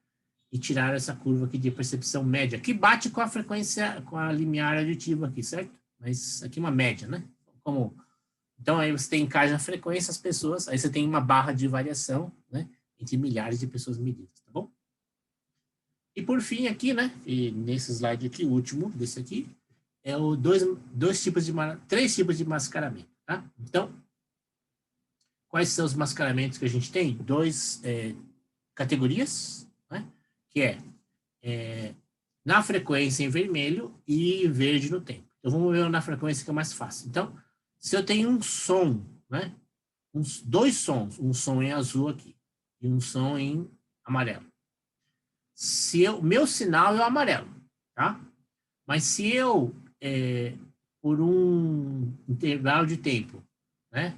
E tiraram essa curva aqui de percepção média, que bate com a frequência, com a limiar auditiva aqui, certo? Mas aqui uma média, né? Então, aí você tem em cada frequência as pessoas, aí você tem uma barra de variação, né? Entre milhares de pessoas medidas, tá bom? E por fim aqui, né? E nesse slide aqui, o último desse aqui, é o três tipos de mascaramento, tá? Então, quais são os mascaramentos que a gente tem? Duas categorias, né? Que na frequência em vermelho e verde no tempo. Então, vamos ver na frequência que é mais fácil. Então, se eu tenho um som, né? Dois sons, um som em azul aqui e um som em amarelo. Meu sinal é o amarelo, tá? Mas se eu, por um intervalo de tempo, né?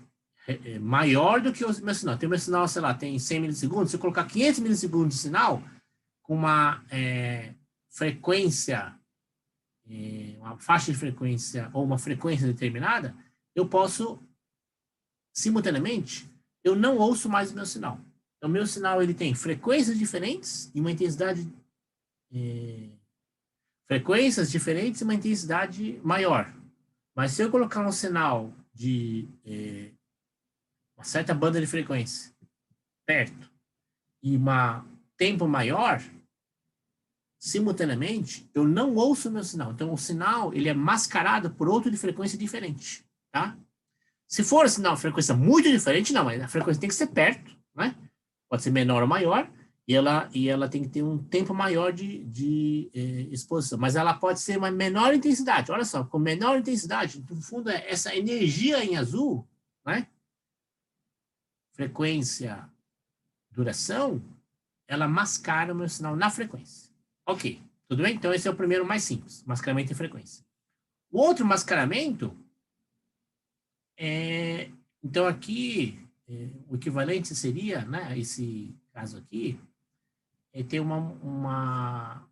Maior do que o meu sinal. Tem o meu sinal, sei lá, tem 100 milissegundos. Se eu colocar 500 milissegundos de sinal, com uma frequência, uma faixa de frequência ou uma frequência determinada, eu posso, simultaneamente, eu não ouço mais o meu sinal. Então, o meu sinal ele tem frequências diferentes e uma intensidade... frequências diferentes e uma intensidade maior. Mas se eu colocar um sinal de uma certa banda de frequência perto e um tempo maior, simultaneamente, eu não ouço o meu sinal. Então, o sinal ele é mascarado por outro de frequência diferente, tá? Se for um sinal de frequência muito diferente, não, mas a frequência tem que ser perto, né? Pode ser menor ou maior, e ela tem que ter um tempo maior de exposição. Mas ela pode ser uma menor intensidade. Olha só, com menor intensidade, no fundo, é essa energia em azul, né? Frequência, duração, ela mascara o meu sinal na frequência. Ok, tudo bem? Então, esse é o primeiro mais simples, mascaramento em frequência. O outro mascaramento então, aqui, o equivalente seria, né, esse caso aqui, ter uma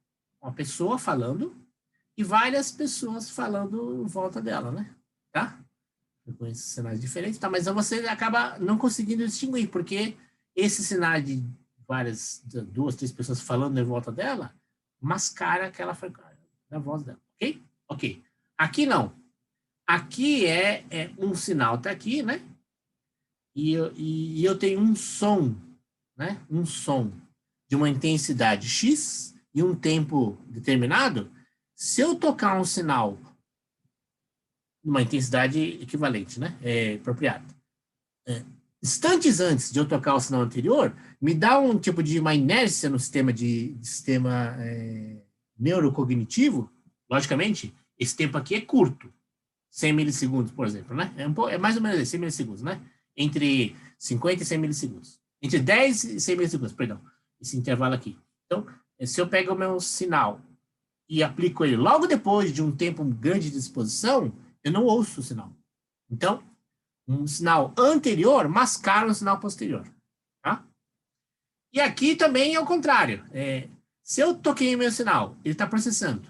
pessoa falando e várias pessoas falando em volta dela, né? Tá? Com esses sinais diferentes, tá? Mas você acaba não conseguindo distinguir, porque esse sinal de duas, três pessoas falando em volta dela, mascara aquela frequência da voz dela, ok? Ok. Aqui não. Aqui um sinal tá aqui, né? E eu tenho um som, né? Um som de uma intensidade X e um tempo determinado. Se eu tocar um sinal numa intensidade equivalente, né? Apropriada. Instantes antes de eu tocar o sinal anterior, me dá um tipo de uma inércia no sistema neurocognitivo. Logicamente, esse tempo aqui é curto. 100 milissegundos, por exemplo, né? É mais ou menos 100 milissegundos, né? Entre 50 e 100 milissegundos. Entre 10 e 100 milissegundos, perdão. Esse intervalo aqui. Então, se eu pego o meu sinal e aplico ele logo depois de um tempo grande de exposição, eu não ouço o sinal. Então, um sinal anterior mascara um sinal posterior. Tá? E aqui também é o contrário. Se eu toquei o meu sinal, ele está processando,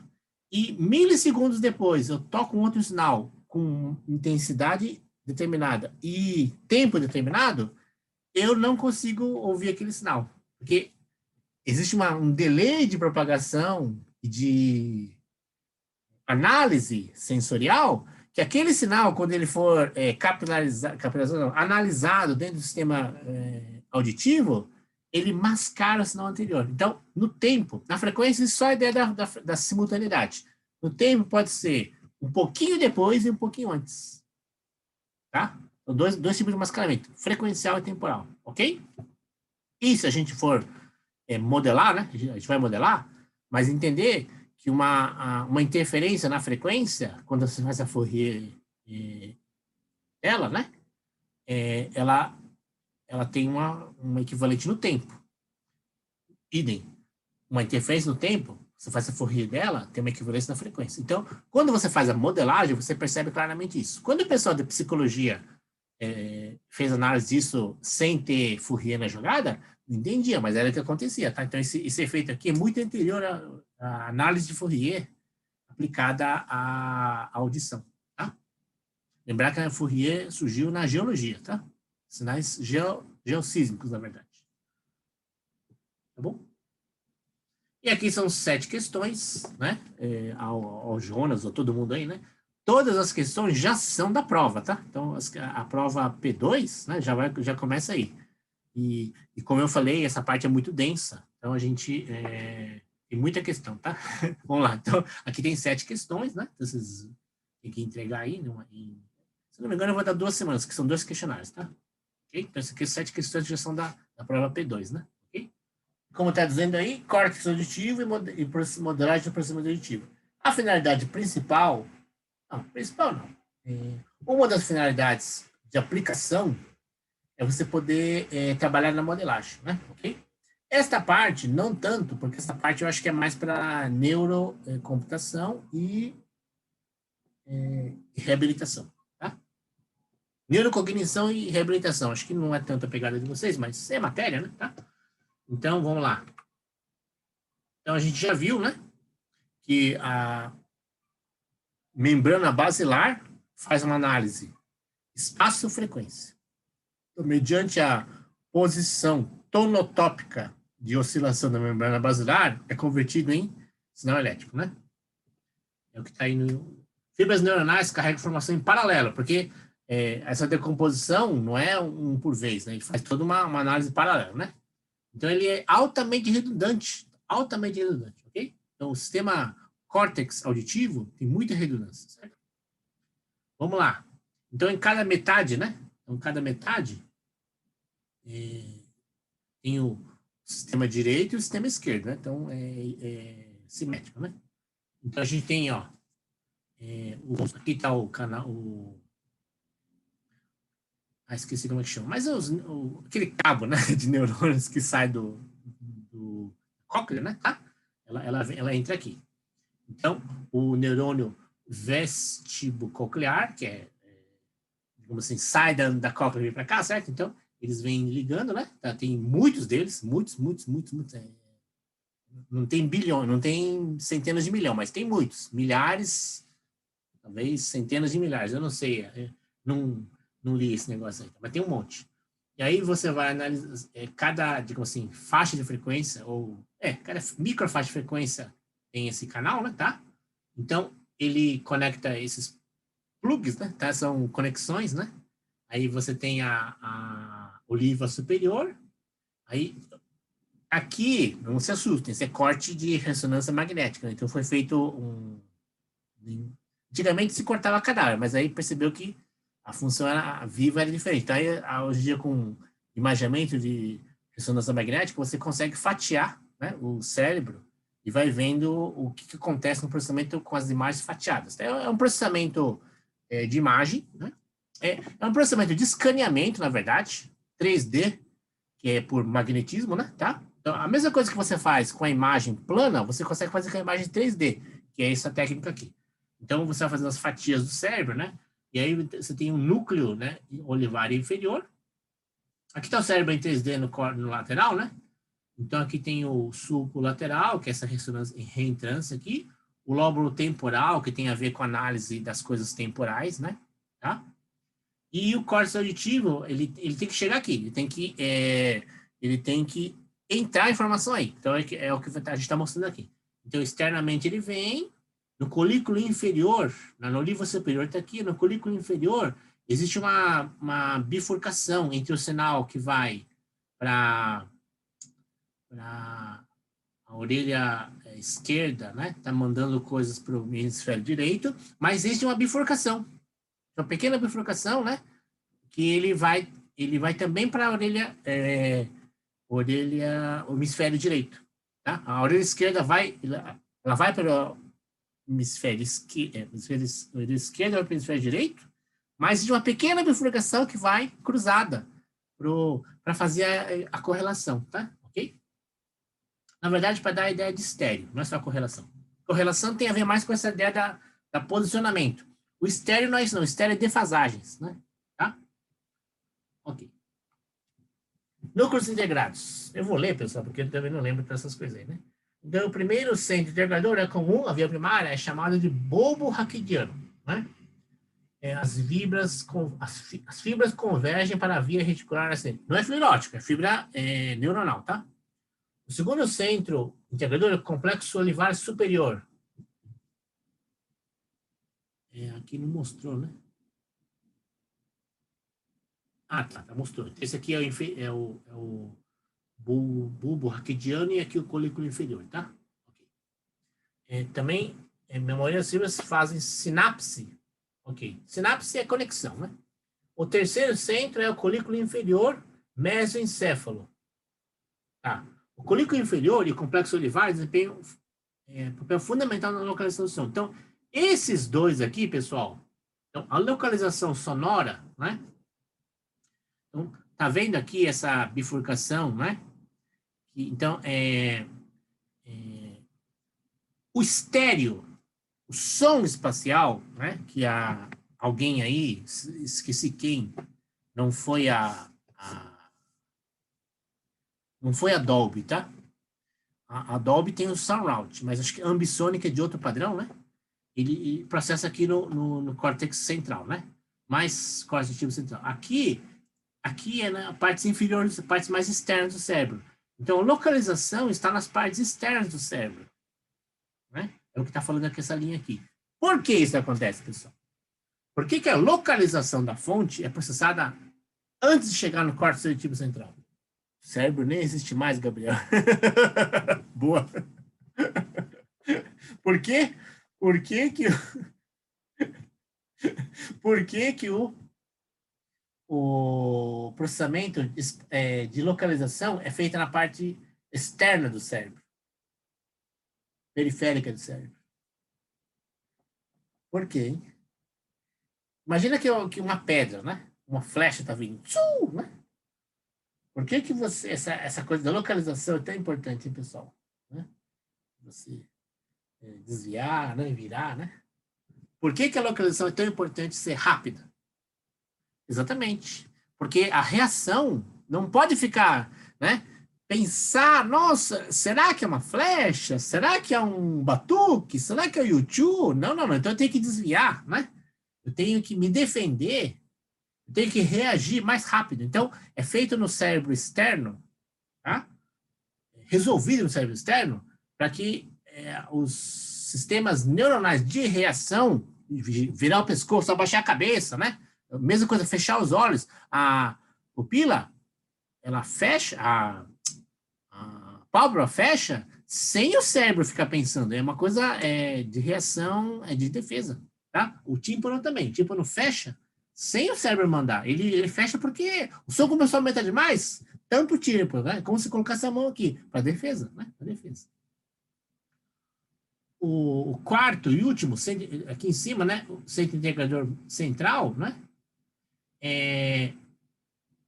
e milissegundos depois eu toco um outro sinal com intensidade determinada e tempo determinado, eu não consigo ouvir aquele sinal. Porque existe um delay de propagação e de análise sensorial, que aquele sinal, quando ele for analisado dentro do sistema auditivo, ele mascara o sinal anterior. Então, no tempo, na frequência, isso só é a ideia da simultaneidade. No tempo pode ser um pouquinho depois e um pouquinho antes. Tá? Então, dois tipos de mascaramento, frequencial e temporal, ok? E se a gente for modelar, né? A gente vai modelar, Mas entender que uma interferência na frequência, quando você faz a Fourier dela, né? Ela tem um equivalente no tempo. Idem. Uma interferência no tempo, você faz a Fourier dela, tem uma equivalência na frequência. Então, quando você faz a modelagem, você percebe claramente isso. Quando o pessoal da psicologia fez análise disso sem ter Fourier na jogada, não entendia, mas era o que acontecia, tá? Então, esse efeito aqui é muito anterior à análise de Fourier aplicada à audição, tá? Lembrar que a Fourier surgiu na geologia, tá? Sinais geossísmicos, na verdade. Tá bom? E aqui são 7 questões, né? Ao Jonas, ou todo mundo aí, né? Todas as questões já são da prova, tá? Então, a prova P2, né, já começa aí. E como eu falei, essa parte é muito densa. Então, a gente tem muita questão, tá? Vamos lá. Então, aqui tem 7 questões, né? Então, vocês têm que entregar aí. Se não me engano, eu vou dar 2 semanas, que são 2 questionários, tá? Okay? Então, essas aqui, 7 questões já são da prova P2, né? Ok? Como está dizendo aí, córtex auditivo e modelagem de processamento auditivo. A finalidade principal... Não, principal não. Uma das finalidades de aplicação é você poder trabalhar na modelagem, né? Ok? Esta parte, não tanto, porque essa parte eu acho que é mais para neurocomputação e reabilitação, tá? Neurocognição e reabilitação. Acho que não é tanto a pegada de vocês, mas é matéria, né? Tá? Então, vamos lá. Então, a gente já viu, né? Que a membrana basilar faz uma análise espaço-frequência. Então, mediante a posição tonotópica de oscilação da membrana basilar, é convertido em sinal elétrico, né? É o que está aí no... Fibras neuronais carregam informação em paralelo, porque essa decomposição não é um por vez, né? Ele faz toda uma análise paralela, né? Então, ele é altamente redundante, ok? Então, o sistema córtex auditivo tem muita redundância, certo? Vamos lá. Então, em cada metade, né? Então, cada metade tem o sistema direito e o sistema esquerdo, né? Então, é simétrico, né? Então, a gente tem, ó, aqui está o canal, esqueci como é que chama, mas aquele cabo, né, de neurônios que sai do cóclea, né, tá? Ela entra aqui. Então, o neurônio vestibulococlear, que digamos assim, sai da cóclea e vem para cá, certo? Então, eles vêm ligando, né? Tá? Tem muitos deles, muitos. Não tem bilhão, não tem centenas de milhão, mas tem muitos, milhares, talvez centenas de milhares, eu não sei, não li esse negócio aí, mas tem um monte. E aí você vai analisar cada, digamos assim, faixa de frequência, cada microfaixa de frequência tem esse canal, né, tá? Então, ele conecta esses plugs, né, tá? São conexões, né? Aí você tem a oliva superior, aí aqui, não se assustem, esse é corte de ressonância magnética, né? Então foi feito antigamente se cortava cadáver, mas aí percebeu que a função viva era diferente. Então, aí, hoje em dia, com imaginamento de ressonância magnética, você consegue fatiar, né, o cérebro e vai vendo o que acontece no processamento com as imagens fatiadas. É um processamento de imagem, né? É um processamento de escaneamento, na verdade, 3D, que é por magnetismo, né? Tá? Então, a mesma coisa que você faz com a imagem plana, você consegue fazer com a imagem 3D, que é essa técnica aqui. Então, você vai fazendo as fatias do cérebro, né? E aí você tem um núcleo, né, olivar inferior. Aqui está o cérebro em 3D no lateral, né? Então, aqui tem o sulco lateral, que é essa reentrância aqui. O lóbulo temporal, que tem a ver com a análise das coisas temporais, né? Tá? E o córtex auditivo, ele tem que chegar aqui. Ele tem que entrar a informação aí. Então, é o que a gente está mostrando aqui. Então, externamente ele vem. No colículo inferior, na oliva superior está aqui, no colículo inferior, existe uma bifurcação entre o sinal que vai para a orelha esquerda, né? Está mandando coisas para o hemisfério direito, mas existe uma bifurcação, uma pequena bifurcação, né? Que ele vai também para a orelha, o hemisfério direito. Tá? A orelha esquerda ela vai para o hemisfério esquerdo vai para o hemisfério direito, mas de uma pequena bifurcação que vai cruzada para fazer a correlação, tá? Ok? Na verdade, para dar a ideia de estéreo, não é só correlação. Correlação tem a ver mais com essa ideia da posicionamento. O estéreo não é isso, não. O estéreo é defasagens, né? Tá? Ok. Núcleos integrados. Eu vou ler, pessoal, porque eu também não lembro dessas coisas aí, né? Então, o primeiro centro integrador é comum, a via primária é chamada de bulbo raquidiano, né? As fibras convergem para a via reticular ascendente. Não é fibra óptica, é fibra neuronal, tá? O segundo centro integrador é o complexo olivar superior. Aqui não mostrou, né? Ah, tá, mostrou. Esse aqui é o bulbo raquidiano e aqui o colículo inferior, tá? Também, memória das fibras fazem sinapse. Ok. Sinapse é conexão, né? O terceiro centro é o colículo inferior mesoencéfalo. Tá. O colículo inferior e o complexo olivar desempenham papel fundamental na localização do som. Então, esses dois aqui, pessoal, então, a localização sonora, né? Então, tá vendo aqui essa bifurcação, né? Então, o estéreo, o som espacial, né? Que alguém aí, esqueci quem, não foi não foi a Dolby, tá? A Dolby tem o Surround, mas acho que a Ambisonic é de outro padrão, né? Ele processa aqui no córtex central, né? Mais córtex central. Aqui é na partes inferiores, partes mais externas do cérebro. Então, a localização está nas partes externas do cérebro, né? É o que está falando aqui essa linha aqui. Por que isso acontece, pessoal? Por que a localização da fonte é processada antes de chegar no córtex seletivo central? O cérebro nem existe mais, Gabriel. Boa. Por quê? Por que o processamento de localização é feito na parte externa do cérebro, periférica do cérebro? Por quê? Imagina que uma pedra, né? Uma flecha está vindo. Tchum, né? Por que essa coisa da localização é tão importante, hein, pessoal? Né? Você desviar, né? Virar, né? Por que a localização é tão importante ser rápida? Exatamente. Porque a reação não pode ficar, né? Pensar, nossa, será que é uma flecha? Será que é um batuque? Será que é o YouTube? Não. Então eu tenho que desviar, né? Eu tenho que me defender, eu tenho que reagir mais rápido. Então, é feito no cérebro externo, tá? Resolvido no cérebro externo, para que os sistemas neuronais de reação, virar o pescoço, abaixar a cabeça, né? Mesma coisa, fechar os olhos. A pupila, ela fecha, a pálpebra fecha sem o cérebro ficar pensando. É uma coisa de reação, de defesa, tá? O tímpano também. O tímpano fecha sem o cérebro mandar. Ele fecha porque o som começou a aumentar demais, tampa o tímpano, né? Como se colocasse a mão aqui, para defesa, né? Para defesa. O quarto e último, aqui em cima, né? O centro integrador central, né? É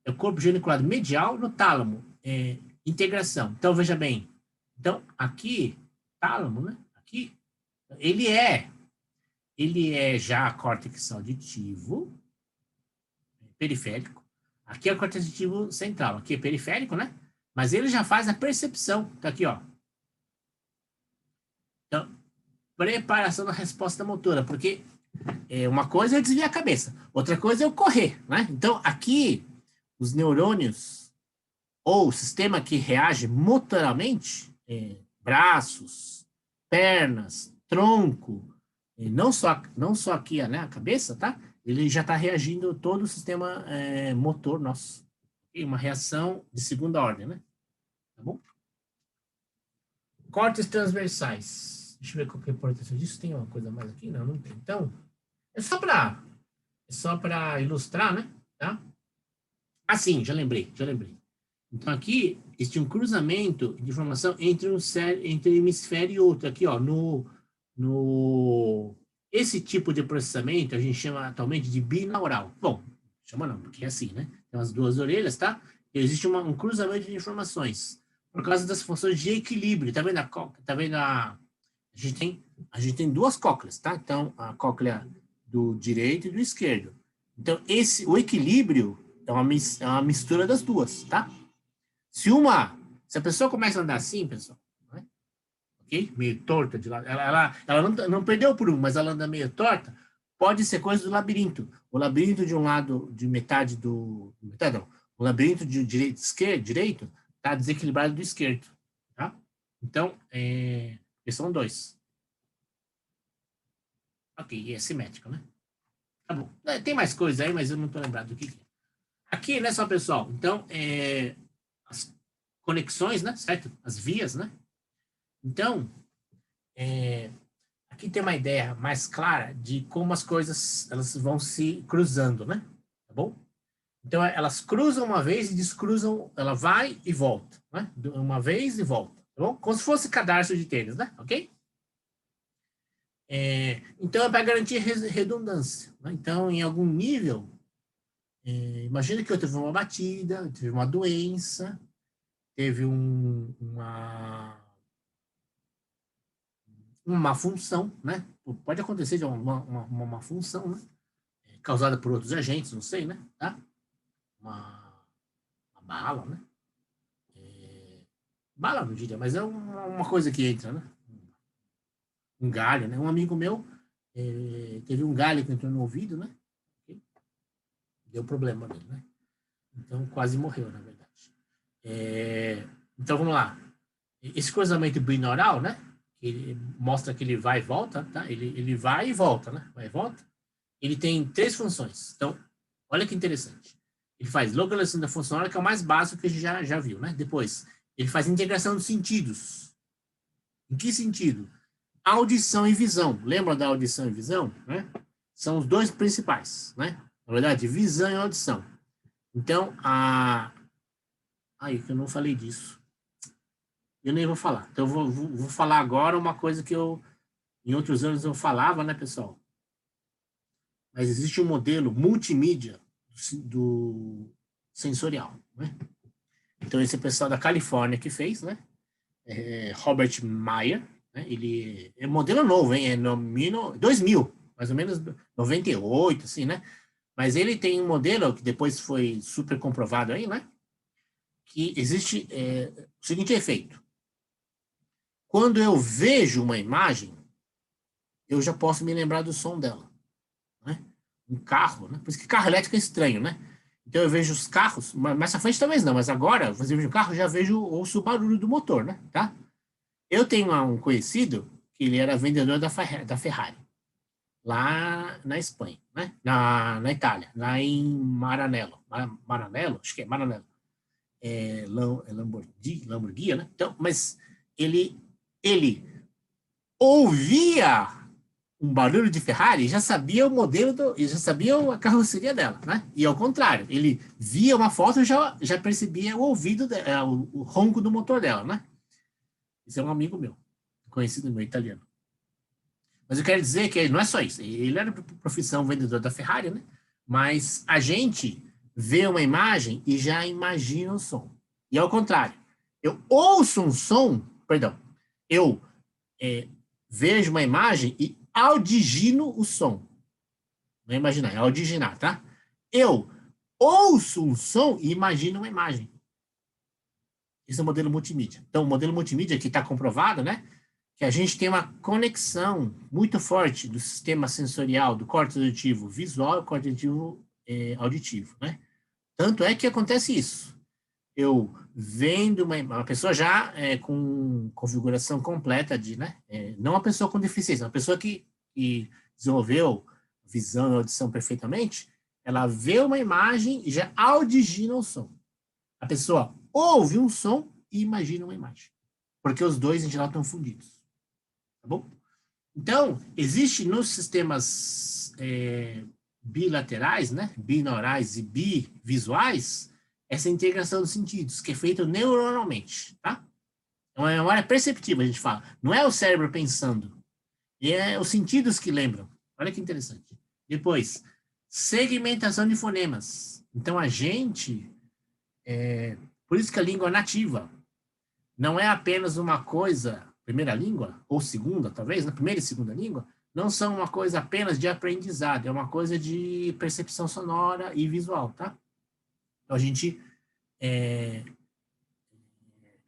o corpo geniculado medial no tálamo. Integração. Então, veja bem. Então, aqui, tálamo, né? Aqui, ele é já córtex auditivo, periférico. Aqui é o córtex auditivo central. Aqui é periférico, né? Mas ele já faz a percepção. Tá aqui, ó. Então, preparação da resposta motora, porque uma coisa é desviar a cabeça, outra coisa é eu correr, né? Então, aqui, os neurônios, ou o sistema que reage motoramente, braços, pernas, tronco, não só aqui, né, a cabeça, tá? Ele já está reagindo todo o sistema motor nosso. E uma reação de segunda ordem, né? Tá bom? Cortes transversais. Deixa eu ver qual que é a importância disso. Tem uma coisa mais aqui? Não tem. Então, é só para ilustrar, né? Tá? Ah, sim, já lembrei. Então, aqui, existe um cruzamento de informação entre um hemisfério e outro. Aqui, ó, esse tipo de processamento a gente chama atualmente de binaural. Bom, chama não, porque é assim, né? Tem as duas orelhas, tá? E existe um cruzamento de informações por causa das funções de equilíbrio. Tá vendo tá vendo a gente tem duas cócleas, tá? Então, a cóclea do direito e do esquerdo. Então, o equilíbrio é uma mistura das duas, tá? Se a pessoa começa a andar assim, pessoal, né? Ok? Meio torta de lado, ela não perdeu por um, mas ela anda meio torta, pode ser coisa do labirinto. O labirinto de um lado, de metade não, o labirinto de direito está desequilibrado do esquerdo, tá? Então, são dois. Ok, é simétrico, né? Tá bom. Tem mais coisa aí, mas eu não estou lembrado do que é. Aqui, né, só pessoal? Então, as conexões, né, certo? As vias, né? Então, aqui tem uma ideia mais clara de como as coisas elas vão se cruzando, né? Tá bom? Então, elas cruzam uma vez e descruzam, ela vai e volta, né? Uma vez e volta, tá bom? Como se fosse cadarço de tênis, né? Ok? Então, é para garantir redundância, né? Então, em algum nível, imagina que eu tive uma batida, eu tive uma doença, teve uma função, né? Pode acontecer de uma função, né? Causada por outros agentes, não sei, né? Tá? Uma bala, né? Bala não diria, mas é uma coisa que entra, né? Um galho, né? Um amigo meu teve um galho que entrou no ouvido, né? Deu problema nele, né? Então quase morreu, na verdade. Então vamos lá. Esse cruzamento binaural, né? Ele mostra que ele vai e volta, tá? Ele vai e volta, né? Vai e volta. Ele tem 3 funções. Então, olha que interessante. Ele faz localização da função sonora, que é o mais básico que a gente já viu, né? Depois, ele faz integração dos sentidos. Em que sentido? Audição e visão. Lembra da audição e visão? Né? São os dois principais, né? Na verdade, visão e audição. Então, Aí, que eu não falei disso. Eu nem vou falar. Então, eu vou falar agora uma coisa que em outros anos eu falava, né, pessoal? Mas existe um modelo multimídia do sensorial, né? Então, esse pessoal da Califórnia que fez, né? Robert Meyer, né? Ele é modelo novo, hein? É no 2000, mais ou menos 98, assim, né? Mas ele tem um modelo que depois foi super comprovado aí, né? Que existe o seguinte efeito. Quando eu vejo uma imagem, eu já posso me lembrar do som dela, né? Um carro, né? Por isso que carro elétrico é estranho, né? Então eu vejo os carros, mais à frente talvez não, mas agora, você vejo o carro, já ouço o barulho do motor, né? Tá? Eu tenho um conhecido que ele era vendedor da Ferrari, lá na Espanha, né? Na Itália, lá em Maranello. Maranello? Acho que é Maranello. Lamborghini, né? Então, mas ele ouvia um barulho de Ferrari, já sabia o modelo, já sabia a carroceria dela, né? E ao contrário, ele via uma foto e já percebia o ouvido, o ronco do motor dela, né? Esse é um amigo meu, conhecido meu, italiano. Mas eu quero dizer que não é só isso. Ele era profissão vendedor da Ferrari, né? Mas a gente vê uma imagem e já imagina o som. E ao contrário, eu ouço um som, perdão, eu vejo uma imagem e audigino o som. Não é imaginar, é audiginar, tá? Eu ouço um som e imagino uma imagem. Esse é o modelo multimídia. Então, o modelo multimídia que está comprovado, né? Que a gente tem uma conexão muito forte do sistema sensorial, do córtex auditivo visual e córtex auditivo, né? Tanto é que acontece isso. Eu vendo uma pessoa já com configuração completa né? Não uma pessoa com deficiência, uma pessoa que desenvolveu visão e audição perfeitamente, ela vê uma imagem e já audigina o som. A pessoa ouve um som e imagina uma imagem. Porque os dois, em geral, estão fundidos. Tá bom? Então, existe nos sistemas bilaterais, né? Binaurais e bivisuais, essa integração dos sentidos, que é feita neuronalmente, tá? É uma memória perceptiva, a gente fala. Não é o cérebro pensando, é os sentidos que lembram. Olha que interessante. Depois, segmentação de fonemas. Então, a gente... por isso que a língua nativa não é apenas uma coisa, primeira língua, ou segunda, talvez, né? Primeira e segunda língua, não são uma coisa apenas de aprendizado, é uma coisa de percepção sonora e visual, tá? Então, a gente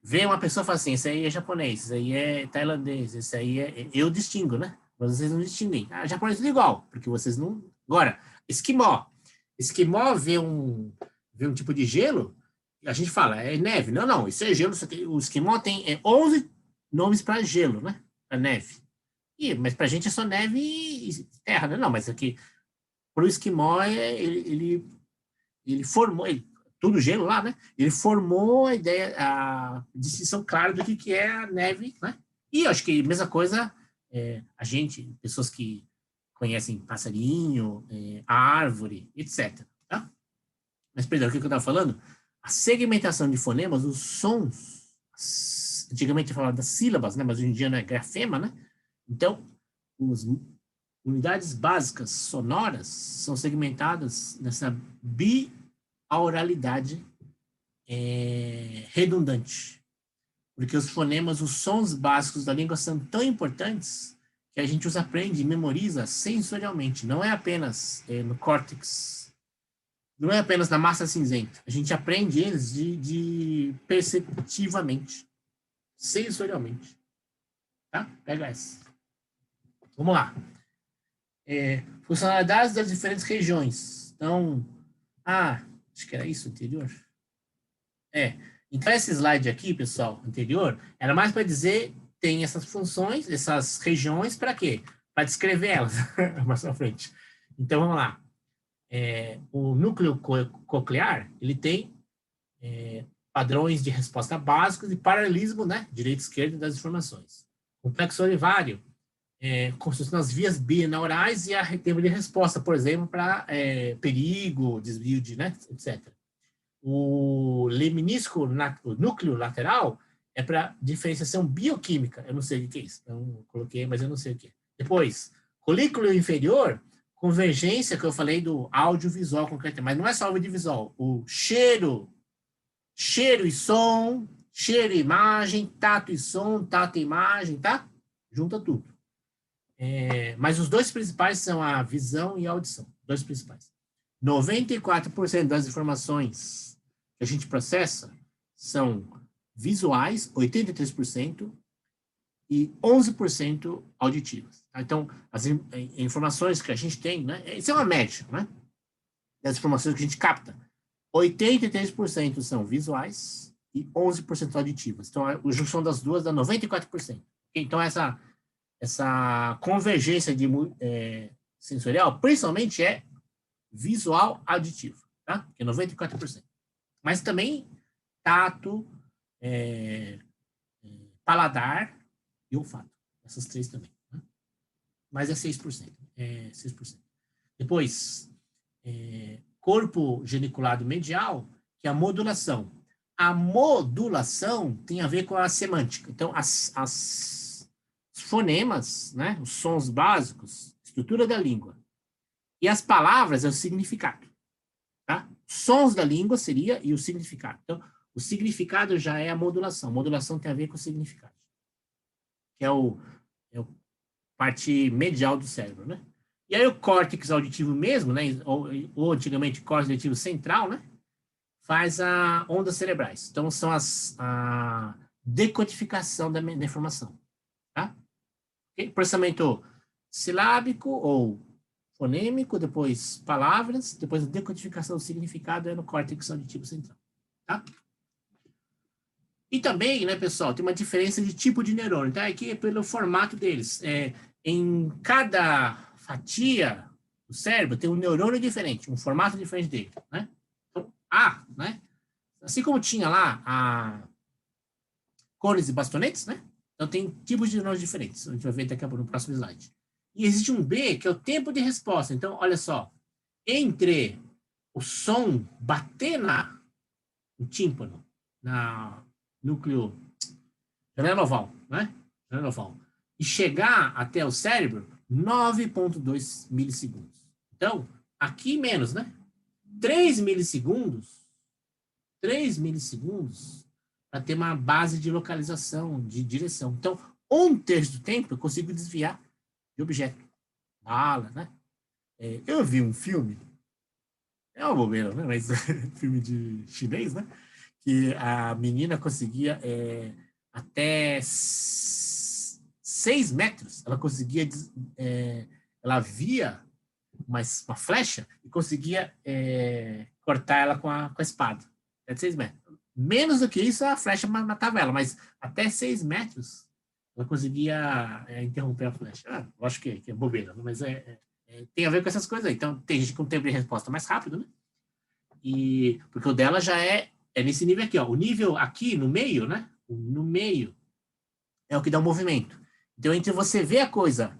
vê uma pessoa e fala assim, esse aí é japonês, esse aí é tailandês, esse aí é... Eu distingo, né? Mas vocês não distinguem. Ah, japonês é igual, porque vocês não... Agora, esquimó. Esquimó vê um tipo de gelo, a gente fala, é neve. Não, não, isso é gelo. Isso aqui, o esquimó tem 11 nomes para gelo, né? Para neve. Mas para a gente é só neve e terra, né? Não, mas aqui, para o esquimó, ele formou... tudo gelo lá, né? Ele formou a ideia, a distinção clara do que é a neve, né? E eu acho que a mesma coisa, a gente, pessoas que conhecem passarinho, árvore, etc. Tá? Mas, perdão, o que eu estava falando? A segmentação de fonemas, os sons, antigamente falava das sílabas, né? Mas hoje em dia não é grafema, né? Então, as unidades básicas sonoras são segmentadas nessa a oralidade redundante. Porque os fonemas, os sons básicos da língua são tão importantes que a gente os aprende e memoriza sensorialmente. Não é apenas no córtex, não é apenas na massa cinzenta. A gente aprende eles de perceptivamente, sensorialmente. Tá? Pega essa. Vamos lá. Funcionalidades das diferentes regiões. Então, acho que era isso anterior. Então, esse slide aqui, pessoal, anterior, era mais para dizer, tem essas funções, essas regiões, para quê? Para descrever elas, mais pra frente. Então, vamos lá. O núcleo coclear, ele tem padrões de resposta básicos e paralelismo, né? Direita e esquerda das informações. O complexo olivário consiste nas vias binaurais e a tempo de resposta, por exemplo, para perigo, desvio de, né, etc. O lemnisco, o núcleo lateral, é para diferenciação bioquímica. Eu não sei o que é isso. Então, coloquei, mas eu não sei o que é. Depois, colículo inferior, convergência, que eu falei do audiovisual concretamente, mas não é só audiovisual. O cheiro e som, cheiro e imagem, tato e som, tato e imagem, tá? Junta tudo. Mas os dois principais são a visão e a audição. Dois principais. 94% das informações que a gente processa são visuais, 83%, e 11% auditivas. Então, as informações que a gente tem, né? Isso é uma média, né? Das informações que a gente capta. 83% são visuais e 11% auditivas. Então, a junção das duas dá 94%. Então, essa convergência sensorial, principalmente, é visual auditivo, tá? Que é 94%. Mas também tato, paladar e olfato. Essas três também. Né? Mas é 6%. 6%. Depois, corpo geniculado medial, que é a modulação. A modulação tem a ver com a semântica. Então, os fonemas, né, os sons básicos, estrutura da língua. E as palavras é o significado. Tá? Sons da língua seria e o significado. Então, o significado já é a modulação. A modulação tem a ver com o significado. Que é a parte medial do cérebro, né? E aí o córtex auditivo mesmo, né? Ou antigamente córtex auditivo central, né? Faz a ondas cerebrais. Então, são a decodificação da informação. Tá? Okay? Processamento silábico ou fonêmico, depois palavras, depois a decodificação do significado é no córtex auditivo central. Tá? E também, né, pessoal, tem uma diferença de tipo de neurônio. Então, aqui é pelo formato deles. Em cada fatia do cérebro tem um neurônio diferente, um formato diferente dele. Né? Então, né? Assim como tinha lá cones e bastonetes, né? Então, tem tipos de neurônios diferentes. A gente vai ver daqui a pouco no próximo slide. E existe um B, que é o tempo de resposta. Então, olha só. Entre o som bater no tímpano, na núcleo, janela oval, né? Janela oval. E chegar até o cérebro, 9,2 milissegundos. Então, aqui menos, né? 3 milissegundos para ter uma base de localização, de direção. Então, 1/3 do tempo eu consigo desviar de objeto. Bala, né? Eu vi um filme, é uma bobeira, né? Mas filme de chinês, né? Que a menina conseguia até 6 metros, ela conseguia, ela via uma flecha e conseguia cortar ela com a espada. Até 6 metros. Menos do que isso, a flecha matava ela, mas até 6 metros ela conseguia interromper a flecha. Eu acho que é bobeira, mas tem a ver com essas coisas aí. Então, tem gente com tempo de resposta mais rápido, né? Porque o dela já é nesse nível aqui, ó. O nível aqui no meio, né? No meio é o que dá o movimento. Então, entre você ver a coisa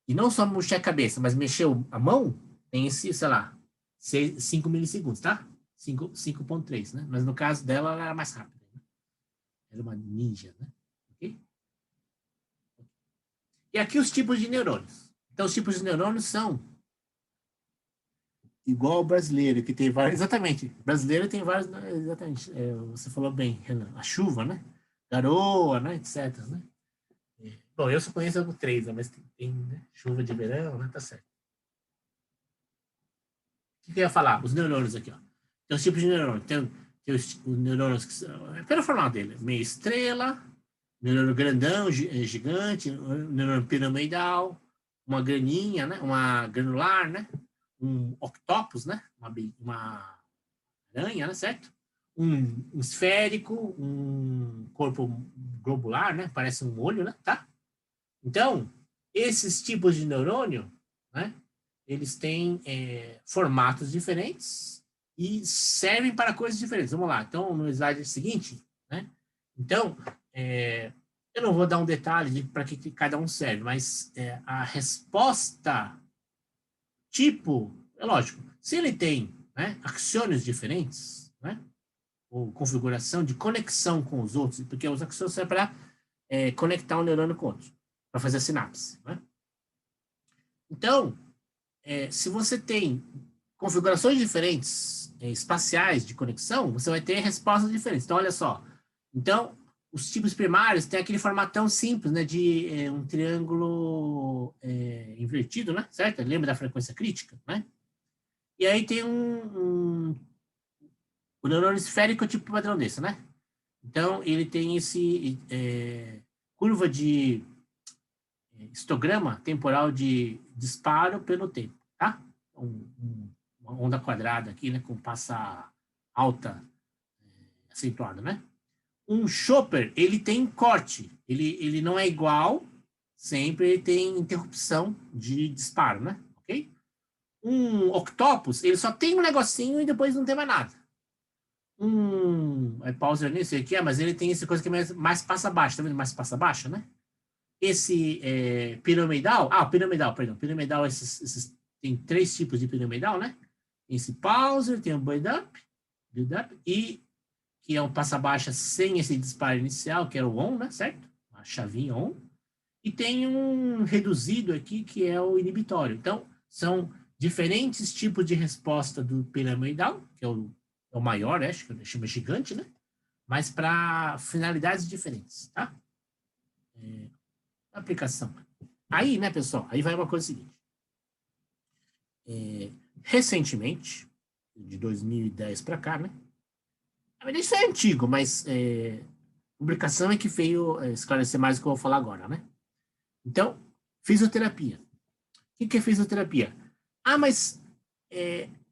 e não só mexer a cabeça, mas mexer a mão, tem esse, sei lá, 5 milissegundos, tá? 5,3, né? Mas no caso dela, ela era mais rápida. Né? Era uma ninja, né? Ok? E aqui os tipos de neurônios. Então, os tipos de neurônios são igual o brasileiro, que tem vários. Exatamente. O brasileiro tem vários. Exatamente. Você falou bem, Renan. A chuva, né? Garoa, né? Etc. Né? Bom, eu só conheço 3, né? Mas tem né? Chuva de verão, né? Tá certo. O que eu ia falar? Os neurônios aqui, ó. Tem os tipos de neurônios. Tem os neurônios que são. Pelo formato dele, meio estrela, neurônio grandão, gigante, neurônio piramidal, uma graninha, né? Uma granular, né? Um octopus, né? Uma aranha, né? Certo? Um esférico, um corpo globular, né? Parece um olho, né? Tá? Então, esses tipos de neurônio, né? Eles têm formatos diferentes e servem para coisas diferentes. Vamos lá. Então, no slide seguinte, né? Então, eu não vou dar um detalhe de para que cada um serve, mas a resposta tipo, é lógico, se ele tem né, axiônios diferentes, né, ou configuração de conexão com os outros, porque os axiônios servem para conectar um neurônio com outro, para fazer a sinapse. Né? Então, se você tem configurações diferentes espaciais de conexão, você vai ter respostas diferentes. Então, olha só. Então, os tipos primários têm aquele formatão simples, né, de um triângulo invertido, né, certo? Lembra da frequência crítica, né? E aí tem o neurônio esférico tipo padrão desse, né? Então, ele tem esse curva de histograma temporal de disparo pelo tempo, tá? Uma onda quadrada aqui, né, com passa alta acentuada, né? Um chopper, ele tem corte, ele não é igual, sempre ele tem interrupção de disparo, né? Ok? Um octopus, ele só tem um negocinho e depois não tem mais nada. Pauser nem sei o que mas ele tem essa coisa que é mais passa baixa, tá vendo? Mais passa baixa, né? Esse piramidal, piramidal, tem 3 tipos de piramidal, né? Esse pauser, tem o build-up, e que é um passa-baixa sem esse disparo inicial, que era o on, né? Certo? A chavinha on. E tem um reduzido aqui, que é o inibitório. Então, são diferentes tipos de resposta do piramidal, que é o maior, acho que chama gigante, né? Mas para finalidades diferentes, tá? Aplicação. Aí, né, pessoal? Aí vai uma coisa seguinte. Recentemente, de 2010 para cá, né? Na verdade, isso é antigo, mas publicação é que veio esclarecer mais o que eu vou falar agora, né? Então, fisioterapia. O que é fisioterapia? Mas,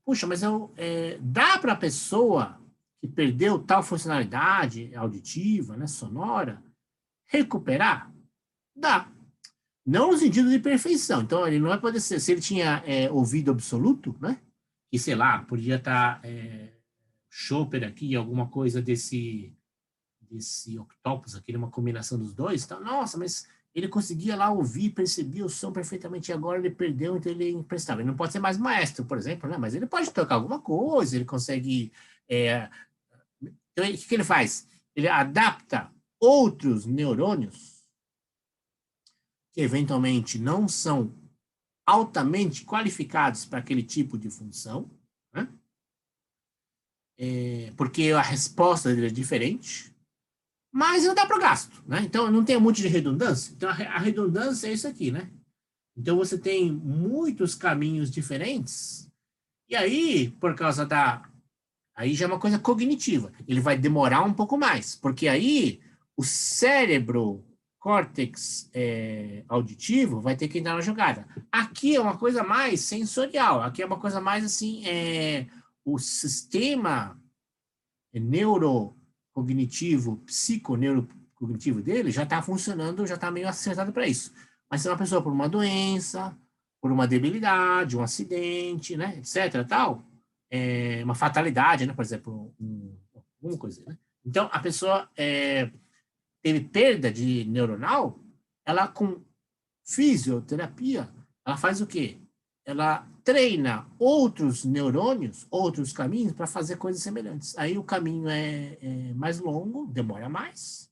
puxa, mas dá para a pessoa que perdeu tal funcionalidade auditiva, né, sonora, recuperar? Dá. Não no sentido de perfeição. Então, ele não vai poder ser, se ele tinha ouvido absoluto, né? E, sei lá, podia estar Chopper aqui, alguma coisa desse octopus aqui, uma combinação dos dois. Então, nossa, mas ele conseguia lá ouvir, percebia o som perfeitamente, e agora ele perdeu, então ele é imprestável. Ele não pode ser mais maestro, por exemplo, né? Mas ele pode tocar alguma coisa, ele consegue Então, o que ele faz? Ele adapta outros neurônios que eventualmente não são altamente qualificados para aquele tipo de função, né? Porque a resposta dele é diferente, mas não dá para o gasto, né? Então, não tem um monte de redundância. Então, a redundância é isso aqui, né? Então, você tem muitos caminhos diferentes, e aí, por causa da... Aí já é uma coisa cognitiva. Ele vai demorar um pouco mais, porque aí o cérebro, córtex auditivo, vai ter que entrar na jogada. Aqui é uma coisa mais sensorial. Aqui é uma coisa mais assim, o sistema neurocognitivo, psiconeurocognitivo dele já está funcionando, já está meio acertado para isso. Mas se é uma pessoa por uma doença, por uma debilidade, um acidente, né, etc, tal, uma fatalidade, né, por exemplo, uma coisa, né? Então, a pessoa teve perda de neuronal, ela com fisioterapia, ela faz o quê? Ela treina outros neurônios, outros caminhos para fazer coisas semelhantes. Aí o caminho é mais longo, demora mais,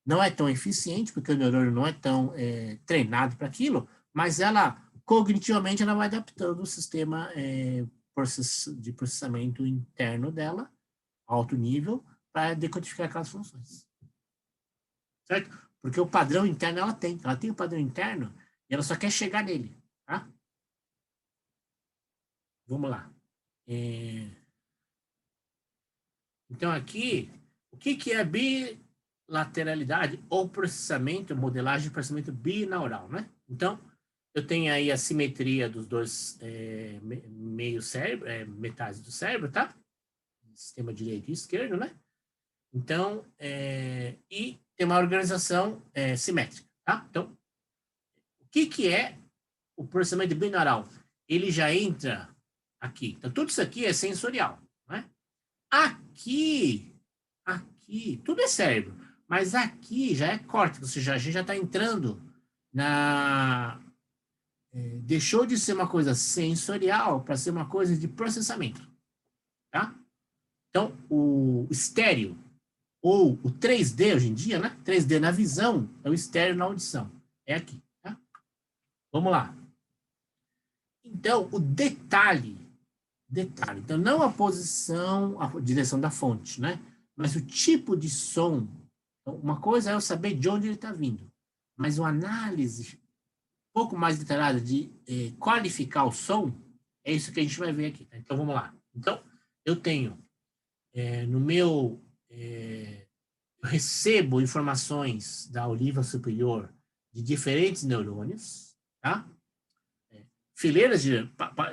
não é tão eficiente, porque o neurônio não é tão treinado para aquilo, mas ela, cognitivamente, ela vai adaptando o sistema de processamento interno dela, alto nível, para decodificar aquelas funções. Certo? Porque o padrão interno ela tem o padrão interno e ela só quer chegar nele, tá? Vamos lá. Então aqui, o que é bilateralidade ou processamento, modelagem de processamento binaural, né? Então, eu tenho aí a simetria dos dois meio cérebro, metades do cérebro, tá? Sistema direito e esquerdo, né? Então, e tem uma organização simétrica, tá? Então, o que é o processamento binaural? Ele já entra aqui. Então, tudo isso aqui é sensorial, né? Aqui, tudo é cérebro, mas aqui já é córtex, ou seja, a gente já está entrando na... deixou de ser uma coisa sensorial para ser uma coisa de processamento, tá? Então, o estéreo, ou o 3D hoje em dia, né? 3D na visão, é o estéreo na audição. É aqui, tá? Vamos lá. Então, o detalhe. Então, não a posição, a direção da fonte, né? Mas o tipo de som. Então, uma coisa é eu saber de onde ele está vindo, mas uma análise um pouco mais detalhada de qualificar o som, é isso que a gente vai ver aqui. Tá? Então, vamos lá. Então, eu tenho no meu... eu recebo informações da oliva superior de diferentes neurônios, tá? Fileiras de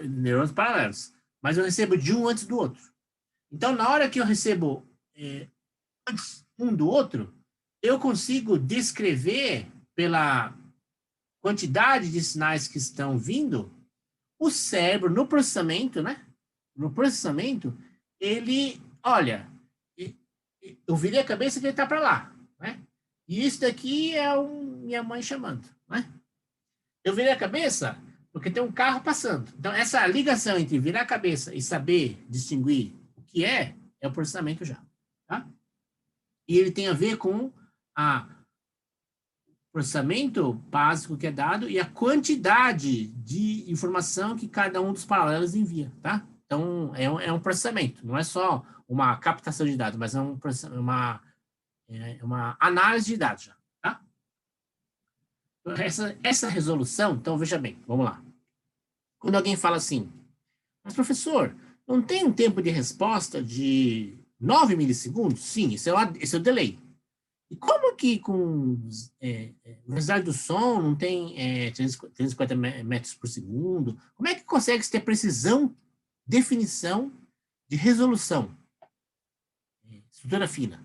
neurônios paralelos, mas eu recebo de um antes do outro. Então, na hora que eu recebo antes um do outro, eu consigo descrever pela quantidade de sinais que estão vindo, o cérebro no processamento, né? No processamento, ele, olha, eu virei a cabeça que ele está para lá, né? E isso daqui é minha mãe chamando, né? Eu virei a cabeça porque tem um carro passando. Então, essa ligação entre virar a cabeça e saber distinguir o que é o processamento já, tá? E ele tem a ver com o processamento básico que é dado e a quantidade de informação que cada um dos paralelos envia, tá? Então, é um processamento, não é só uma captação de dados, mas é uma análise de dados já, tá? Essa resolução, então, veja bem, vamos lá. Quando alguém fala assim, mas professor, não tem um tempo de resposta de 9 milissegundos? Sim, esse é o delay. E como que com velocidade do som não tem 350 metros por segundo? Como é que consegue ter precisão, definição de resolução? Estrutura fina.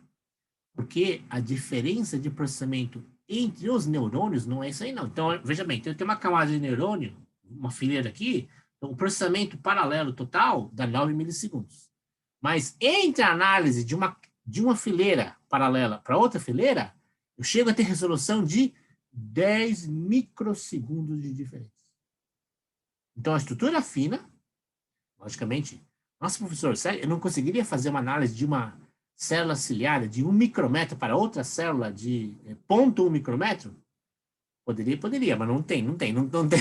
Porque a diferença de processamento entre os neurônios não é isso aí, não. Então, veja bem, tem uma camada de neurônio, uma fileira aqui, então, o processamento paralelo total dá 9 milissegundos. Mas entre a análise de uma fileira paralela para outra fileira, eu chego a ter resolução de 10 microsegundos de diferença. Então, a estrutura fina, logicamente, nossa, professor, sério, eu não conseguiria fazer uma análise de uma célula ciliada de 1 micrômetro para outra célula de 0,1 micrômetro? Poderia, mas não tem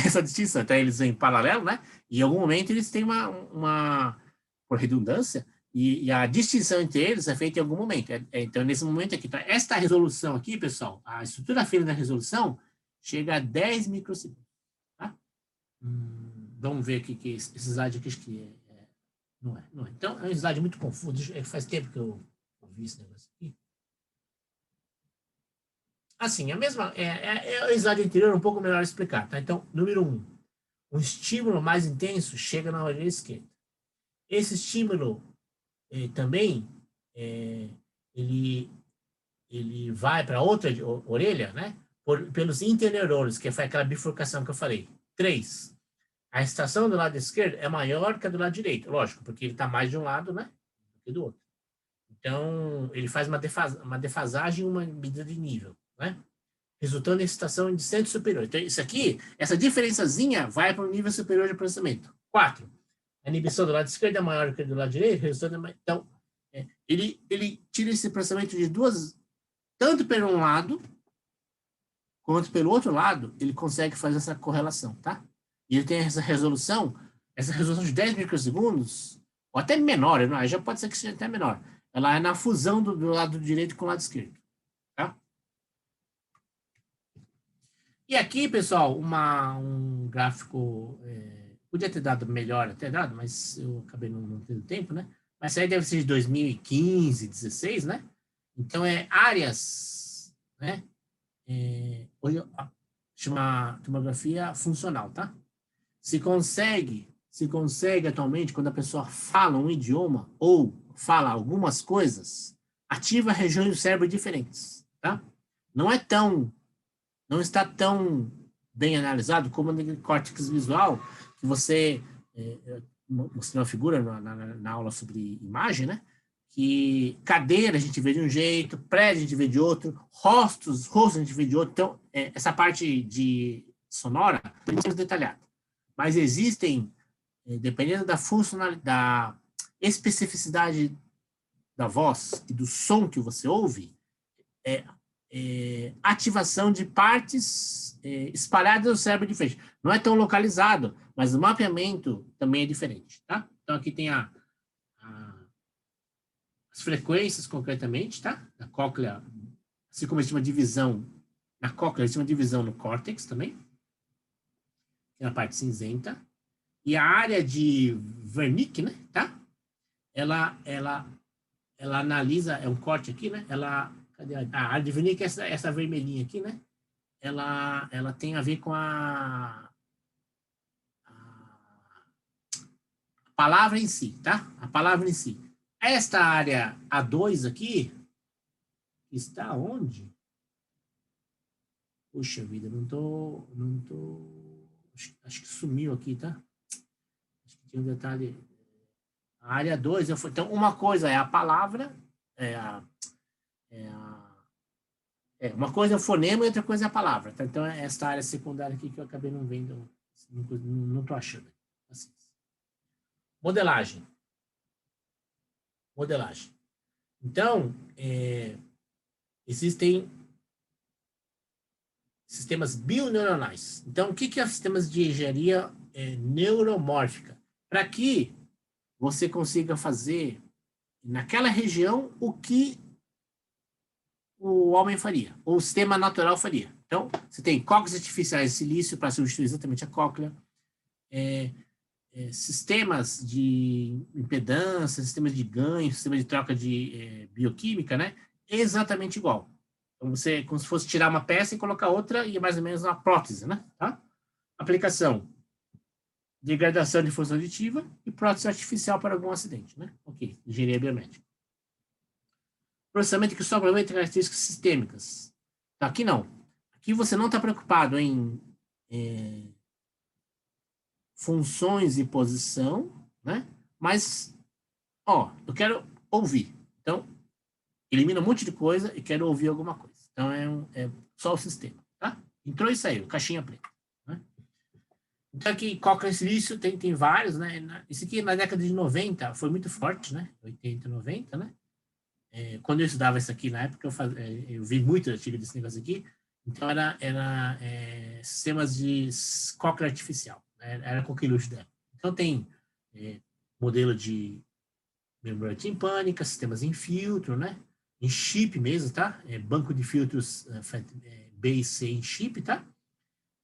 essa distinção. Então, eles vêm em paralelo, né? E em algum momento eles têm por redundância, e a distinção entre eles é feita em algum momento. Então, nesse momento aqui, tá? Esta resolução aqui, pessoal, a estrutura fina da resolução chega a 10 microsegundos. Tá? Vamos ver aqui que esse slide aqui, acho que não é. Então, é um slide muito confuso. Faz tempo que eu vi esse negócio aqui. Assim, a mesma. É o slide anterior um pouco melhor explicar, tá? Então, número 1. Um estímulo mais intenso chega na orelha esquerda. Esse estímulo também ele vai para outra orelha, né? Pelos interneurones, que foi aquela bifurcação que eu falei. 3. A estação do lado esquerdo é maior que a do lado direito, lógico, porque ele está mais de um lado, né? Do que do outro. Então, ele faz uma defasagem e uma medida de nível, né? Resultando em excitação em centro superior. Então, isso aqui, essa diferençazinha vai para o nível superior de processamento. 4. A inibição do lado esquerdo é maior que a do lado direito, resultando... Então, ele tira esse processamento de duas... Tanto pelo um lado, quanto pelo outro lado, ele consegue fazer essa correlação, tá? E ele tem essa resolução de 10 microsegundos, ou até menor, já pode ser que seja até menor. Ela é na fusão do lado direito com o lado esquerdo. Tá? E aqui, pessoal, um gráfico... podia ter dado melhor, mas eu acabei não tendo tempo, né? Mas isso aí deve ser de 2015, 16, né? Então, áreas, né? Hoje chama tomografia funcional, tá? Se consegue atualmente, quando a pessoa fala um idioma ou fala algumas coisas, ativa regiões do cérebro diferentes, tá? Não está tão bem analisado como no córtex visual, que você mostrou uma figura na aula sobre imagem, né? Que cadeira a gente vê de um jeito, prédio a gente vê de outro, rostos a gente vê de outro. Então, essa parte de sonora é mais detalhada. Mas existem, dependendo da funcionalidade, da especificidade da voz e do som que você ouve, ativação de partes espalhadas no cérebro diferente. Não é tão localizado, mas o mapeamento também é diferente, tá? Então, aqui tem as frequências, concretamente, tá? Da cóclea, assim como existe uma divisão na cóclea, existe uma divisão no córtex também, na parte cinzenta. E a área de Wernicke, né, tá? Ela analisa, é um corte aqui, né? Cadê a área de Wernicke, essa vermelhinha aqui, né? Ela tem a ver com a palavra em si, tá? A palavra em si. Esta área A2 aqui está onde? Puxa vida, não tô... Acho que sumiu aqui, tá? Acho que tinha um detalhe. A área 2, então, uma coisa é a palavra, uma coisa é o fonema e outra coisa é a palavra. Tá? Então, é essa área secundária aqui que eu acabei não vendo, não estou achando. Assim. Modelagem. Então, existem sistemas bioneuronais. Então, o que é sistemas de engenharia neuromórfica? Para que você consiga fazer naquela região o que o homem faria, ou o sistema natural faria. Então, você tem cóccleas artificiais de silício para substituir exatamente a cóclea, sistemas de impedância, sistemas de ganho, sistema de troca de bioquímica, né? Exatamente igual. Então, você, como se fosse tirar uma peça e colocar outra, e é mais ou menos uma prótese, né? Tá? Aplicação: degradação de força aditiva e prótese artificial para algum acidente, né? Ok, engenharia biomédica. Processamento que só aproveita características sistêmicas. Então, aqui não. Aqui você não está preocupado em funções e posição, né? Mas, eu quero ouvir. Então, elimina um monte de coisa e quero ouvir alguma coisa. Então, é só o sistema, tá? Entrou e saiu, caixinha preta. Né? Então, aqui, cócclea silício tem vários, né? Esse aqui, na década de 90, foi muito forte, né? 80, 90, né? quando eu estudava isso aqui na época, eu vi muito artigo desse negócio aqui, então era sistemas de cóclea artificial, né? Era coqueluche dela. Então tem modelo de membrana timpânica, sistemas em filtro, né? Em chip mesmo, tá? Banco de filtros B e C em chip, tá?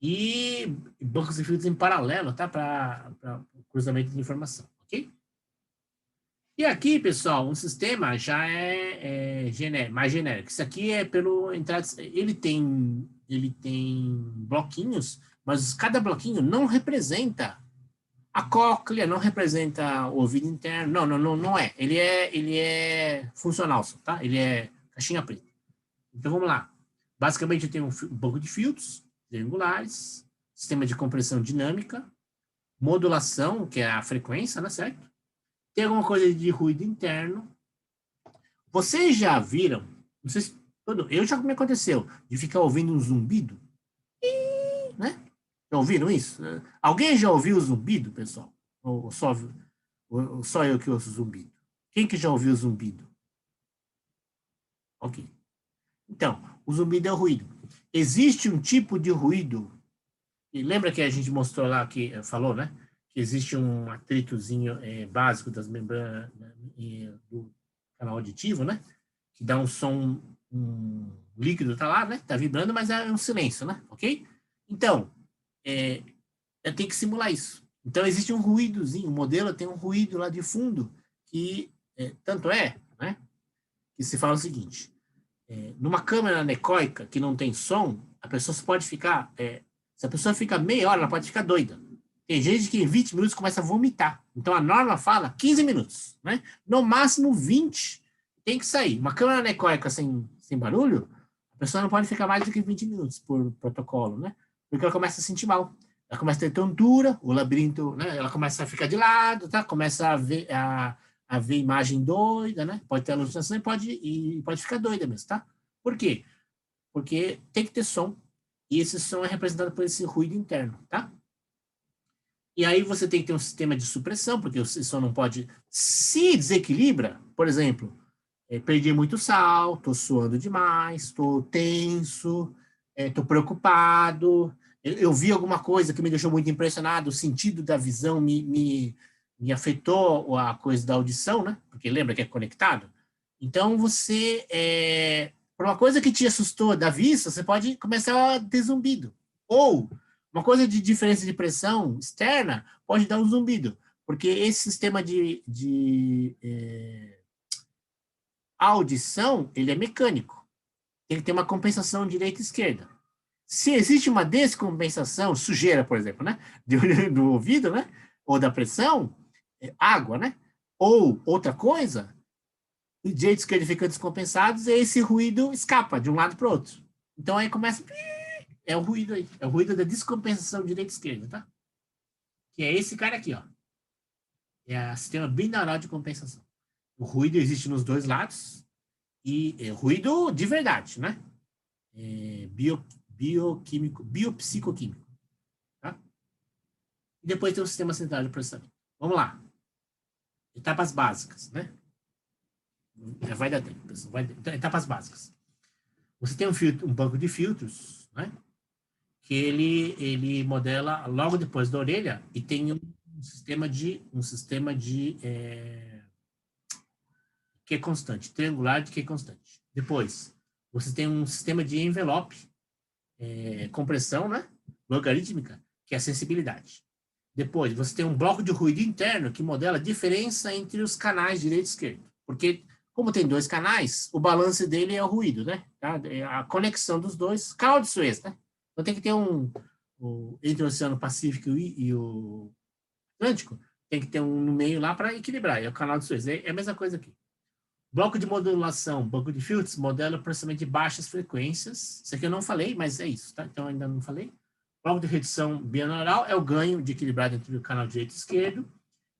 E bancos de filtros em paralelo, tá? Para cruzamento de informação, ok? E aqui, pessoal, um sistema já mais genérico. Isso aqui é pelo entrada. Ele tem bloquinhos, mas cada bloquinho não representa a cóclea, não representa o ouvido interno. Não é. Ele é funcional, tá? Ele é caixinha preta. Então vamos lá. Basicamente, eu tenho um banco de filtros triangulares, sistema de compressão dinâmica, modulação, que é a frequência, né, certo? Tem alguma coisa de ruído interno. Vocês já viram, não sei se eu já me aconteceu, de ficar ouvindo um zumbido? Né? Já ouviram isso? Alguém já ouviu o zumbido, pessoal? Ou só eu que ouço zumbido? Quem que já ouviu o zumbido? Ok. Então, o zumbido é o ruído. Existe um tipo de ruído, e lembra que a gente mostrou lá, que falou, né? Que existe um atritozinho básico das membranas do canal auditivo, né? Que dá um som, um líquido tá lá, né? Tá vibrando, mas é um silêncio, né? Ok? Então, eu tenho que simular isso. Então, existe um ruídozinho, o modelo tem um ruído lá de fundo, que tanto né? Que se fala o seguinte, numa câmera anecoica que não tem som, a pessoa pode ficar, se a pessoa fica meia hora, ela pode ficar doida. Tem gente que em 20 minutos começa a vomitar. Então, a norma fala 15 minutos, né? No máximo 20 tem que sair. Uma câmera anecoica sem barulho, a pessoa não pode ficar mais do que 20 minutos por protocolo, né? Porque ela começa a sentir mal. Ela começa a ter tontura, o labirinto, né? Ela começa a ficar de lado, tá? Começa a ver imagem doida, né? Pode ter alucinação e pode ficar doida mesmo, tá? Por quê? Porque tem que ter som. E esse som é representado por esse ruído interno, tá? E aí você tem que ter um sistema de supressão, porque o som não pode... Se desequilibra, por exemplo, perdi muito sal, estou suando demais, estou tenso, estou preocupado, eu vi alguma coisa que me deixou muito impressionado, o sentido da visão me afetou a coisa da audição, né? Porque lembra que é conectado? Então, você, por uma coisa que te assustou da vista, você pode começar a ter zumbido. Ou uma coisa de diferença de pressão externa pode dar um zumbido, porque esse sistema de audição, ele é mecânico. Tem que ter uma compensação direita e esquerda. Se existe uma descompensação, sujeira, por exemplo, né? Do ouvido, né? Ou da pressão, água, né? Ou outra coisa, o direito e esquerda ficam descompensados e esse ruído escapa de um lado para o outro. Então aí começa... É o ruído aí. É o ruído da descompensação direita e esquerda, tá? Que é esse cara aqui, ó. É o sistema binaural de compensação. O ruído existe nos dois lados e ruído de verdade, né? Bioquímico, biopsicoquímico, tá? E depois tem o sistema central de processamento. Vamos lá. Etapas básicas, né? Vai dar tempo, pessoal. Então, etapas básicas. Você tem um banco de filtros, né? Que ele modela logo depois da orelha e tem um sistema de que é constante, triangular de que é constante. Depois, você tem um sistema de envelope, compressão, né? Logarítmica, que é a sensibilidade. Depois, você tem um bloco de ruído interno que modela a diferença entre os canais direito e esquerdo. Porque, como tem dois canais, o balanço dele é o ruído, né? Tá? É a conexão dos dois, canal de Suez, né? Então tem que ter entre o Oceano Pacífico e o Atlântico, tem que ter um no meio lá para equilibrar. É o canal de Suez. É a mesma coisa aqui. Bloco de modulação, banco de filtros, modela o processamento de baixas frequências. Isso aqui eu não falei, mas é isso, tá? Então ainda não falei. Bloco de redução binaural é o ganho de equilibrar entre o canal direito e esquerdo.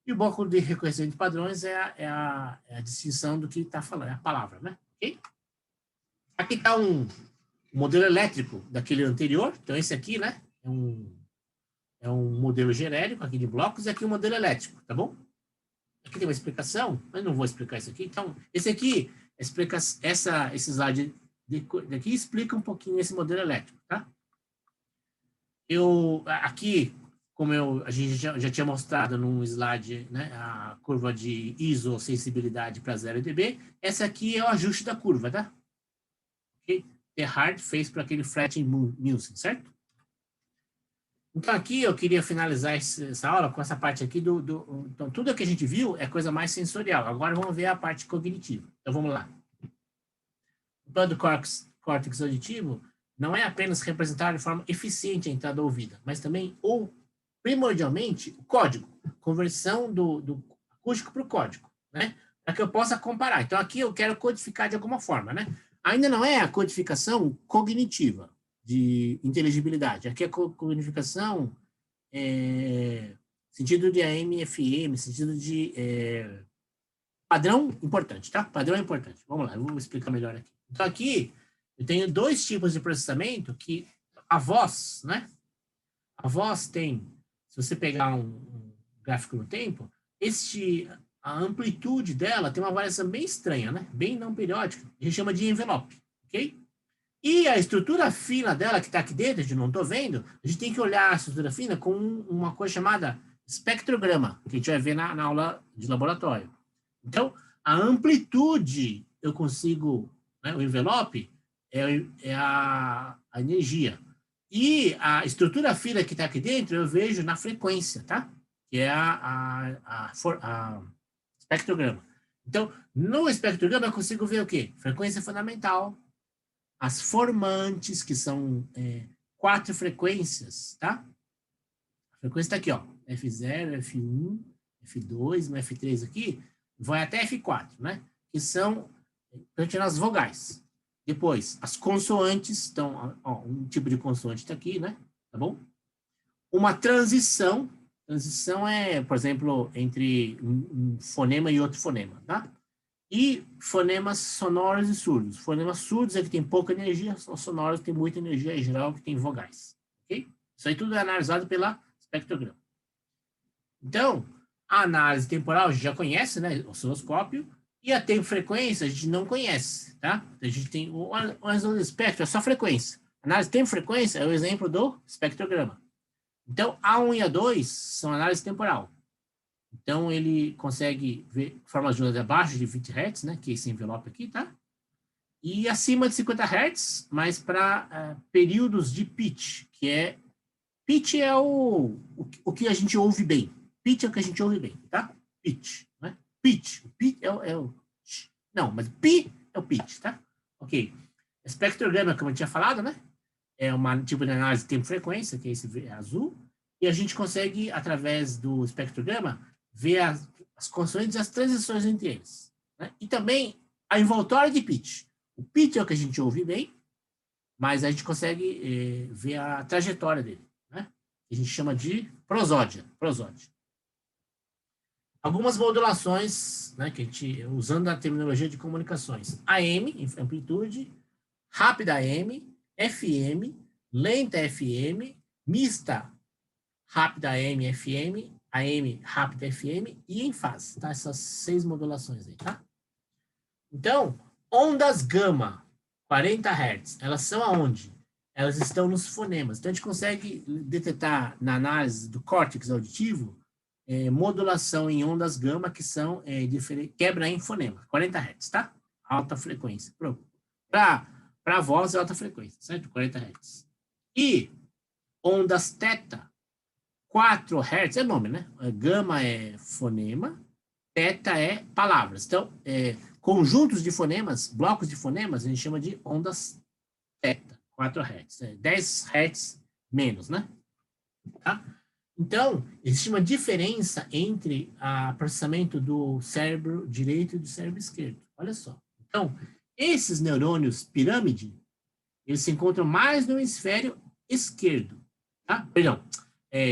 E o bloco de reconhecimento de padrões é a distinção do que está falando, é a palavra, né? Ok? Aqui está um modelo elétrico daquele anterior. Então, esse aqui, né? É um modelo genérico aqui de blocos e aqui um modelo elétrico, tá bom? Aqui tem uma explicação, mas não vou explicar isso aqui. Então, esse aqui esse slide daqui explica um pouquinho esse modelo elétrico, tá? Aqui, como a gente já tinha mostrado num slide, né, a curva de ISO sensibilidade para 0 dB, essa aqui é o ajuste da curva, tá? Okay? Terhard fez para aquele Fleting-Nielsen, certo? Então, aqui eu queria finalizar essa aula com essa parte aqui então, tudo que a gente viu é coisa mais sensorial. Agora, vamos ver a parte cognitiva. Então, vamos lá. O plano do córtex auditivo não é apenas representar de forma eficiente a entrada ouvida, mas também, ou primordialmente, o código. Conversão do acústico para o código, né? Para que eu possa comparar. Então, aqui eu quero codificar de alguma forma, né? Ainda não é a codificação cognitiva de inteligibilidade. Aqui a codificação sentido de AM, FM, sentido de padrão importante, tá? Padrão importante. Vamos lá, eu vou explicar melhor aqui. Então, aqui eu tenho dois tipos de processamento que a voz, né? A voz tem, se você pegar um gráfico no tempo, a amplitude dela tem uma variação bem estranha, né? Bem não periódica. A gente chama de envelope, ok? E a estrutura fina dela, que está aqui dentro, a gente não estou vendo, a gente tem que olhar a estrutura fina com uma coisa chamada espectrograma, que a gente vai ver na aula de laboratório. Então, a amplitude, eu consigo, né, o envelope é a energia. E a estrutura fina que está aqui dentro, eu vejo na frequência, tá? Que é a espectrograma. Então, no espectrograma, eu consigo ver o quê? Frequência fundamental, as formantes, que são 4 frequências, tá? A frequência está aqui, ó. F0, F1, F2, no F3 aqui, vai até F4, né? Que são, para tirar as vogais. Depois, as consoantes, então, ó, um tipo de consoante está aqui, né? Tá bom? Uma transição. Transição é, por exemplo, entre um fonema e outro fonema, tá? E fonemas sonoros e surdos. Fonemas surdos é que tem pouca energia, sonoros tem muita energia, em geral, que tem vogais. Ok? Isso aí tudo é analisado pela espectrograma. Então, a análise temporal a gente já conhece, né? O osciloscópio. E a tempo-frequência a gente não conhece, tá? A gente tem o espectro, é só frequência. A análise tempo-frequência é o exemplo do espectrograma. Então, A1 e A2 são análise temporal. Então, ele consegue ver formas de onda abaixo de 20 Hz, né? Que é esse envelope aqui, tá? E acima de 50 Hz, mas para períodos de pitch, que é... Pitch é o que a gente ouve bem. Pitch é o que a gente ouve bem, tá? Pitch, né? Pitch. Pitch é o... Não, mas pi é o pitch, tá? Ok. Espectrograma, como eu tinha falado, né? É um tipo de análise de tempo-frequência, que é esse azul. E a gente consegue, através do espectrograma, ver as consoantes e as transições entre eles. Né? E também a envoltória de pitch. O pitch é o que a gente ouve bem, mas a gente consegue ver a trajetória dele. Né? A gente chama de prosódia. Algumas modulações, né, que a gente, usando a terminologia de comunicações. AM, amplitude, rápida AM, FM, lenta FM, mista, rápida AM, FM, AM, rápida FM e em fase, tá? Essas 6 modulações aí, tá? Então, ondas gama, 40 Hz, elas são aonde? Elas estão nos fonemas. Então, a gente consegue detectar na análise do córtex auditivo modulação em ondas gama que são quebra em fonema, 40 Hz, tá? Alta frequência. Para voz é alta frequência, certo? 40 Hz. E ondas teta, 4 Hz, é nome, né? Gama é fonema, teta é palavras. Então, conjuntos de fonemas, blocos de fonemas, a gente chama de ondas teta, 4 Hz. 10 Hz menos, né? Tá? Então, existe uma diferença entre o processamento do cérebro direito e do cérebro esquerdo. Olha só. Então, esses neurônios pirâmide, eles se encontram mais no hemisfério esquerdo. Tá? Perdão,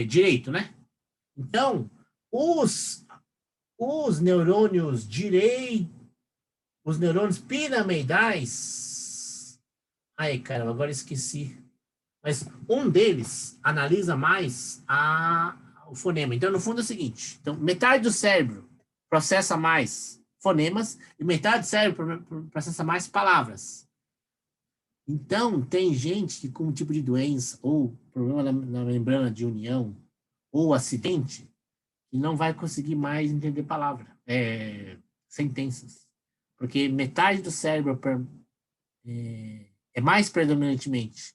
direito, né? Então, os neurônios os neurônios piramidais... Ai, caramba, agora esqueci. Mas um deles analisa mais o fonema. Então, no fundo, é o seguinte. Então, metade do cérebro processa mais fonemas e metade do cérebro processa mais palavras. Então, tem gente que com um tipo de doença ou problema na membrana de união ou acidente que não vai conseguir mais entender sentenças. Porque metade do cérebro é mais predominantemente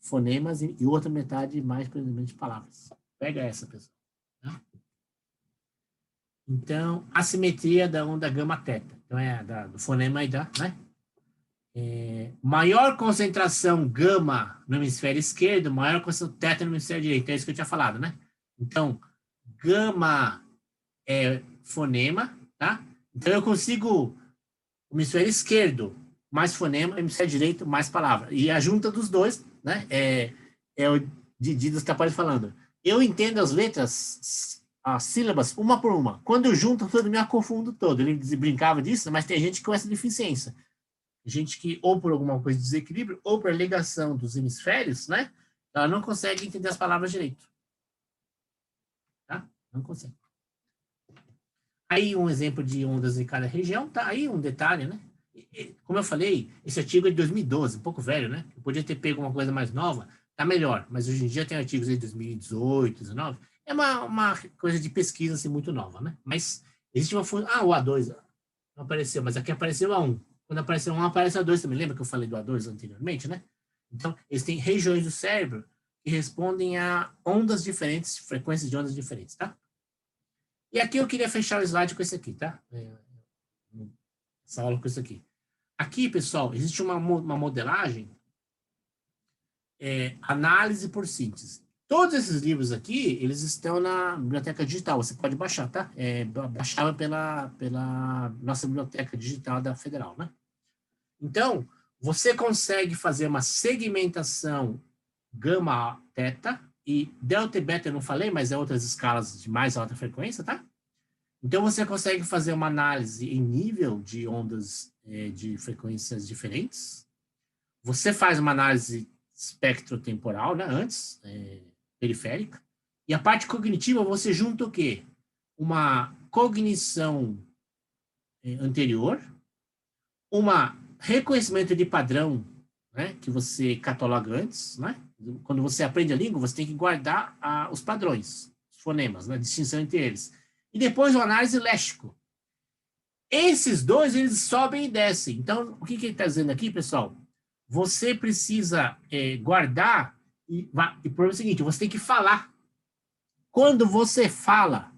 fonemas e outra metade mais predominantemente palavras. Pega essa, pessoal. Tá? Então, assimetria da onda gama-teta. Então, do fonema e da... Né? Maior concentração gama no hemisfério esquerdo, maior concentração teta no hemisfério direito. É isso que eu tinha falado, né? Então, gama é fonema, tá? Então, eu consigo o hemisfério esquerdo mais fonema, hemisfério direito mais palavra. E a junta dos dois, né? É o Didi dos Tapazes falando. Eu entendo as letras, as sílabas, uma por uma. Quando eu junto tudo, eu me confundo todo. Ele brincava disso, mas tem gente com essa deficiência. Gente que, ou por alguma coisa de desequilíbrio, ou por ligação dos hemisférios, né? Ela não consegue entender as palavras direito. Tá? Não consegue. Aí um exemplo de ondas em cada região, tá aí um detalhe, né? Como eu falei, esse artigo é de 2012, um pouco velho, né? Eu podia ter pego uma coisa mais nova, tá melhor, mas hoje em dia tem artigos aí de 2018, 2019, é uma coisa de pesquisa assim, muito nova, né? Mas existe uma função, o A2 não apareceu, mas aqui apareceu A1. Quando apareceu A1, aparece A2 também, lembra que eu falei do A2 anteriormente, né? Então, eles têm regiões do cérebro que respondem a ondas diferentes, frequências de ondas diferentes, tá? E aqui eu queria fechar o slide com esse aqui, tá? Essa aula com isso aqui. Aqui, pessoal, existe uma modelagem, análise por síntese. Todos esses livros aqui, eles estão na biblioteca digital, você pode baixar, tá? Baixava pela nossa biblioteca digital da Federal, né? Então, você consegue fazer uma segmentação gama-teta, e delta e beta eu não falei, mas é outras escalas de mais alta frequência, tá? Então, você consegue fazer uma análise em nível de ondas de frequências diferentes. Você faz uma análise espectrotemporal, né, antes, periférica. E a parte cognitiva, você junta o quê? Uma cognição anterior, uma reconhecimento de padrão, né, que você cataloga antes, né? Quando você aprende a língua, você tem que guardar os padrões, os fonemas, né, a distinção entre eles. E depois o análise léxico. Esses dois, eles sobem e descem. Então, o que ele está dizendo aqui, pessoal? Você precisa guardar, e o problema é o seguinte, você tem que falar. Quando você fala,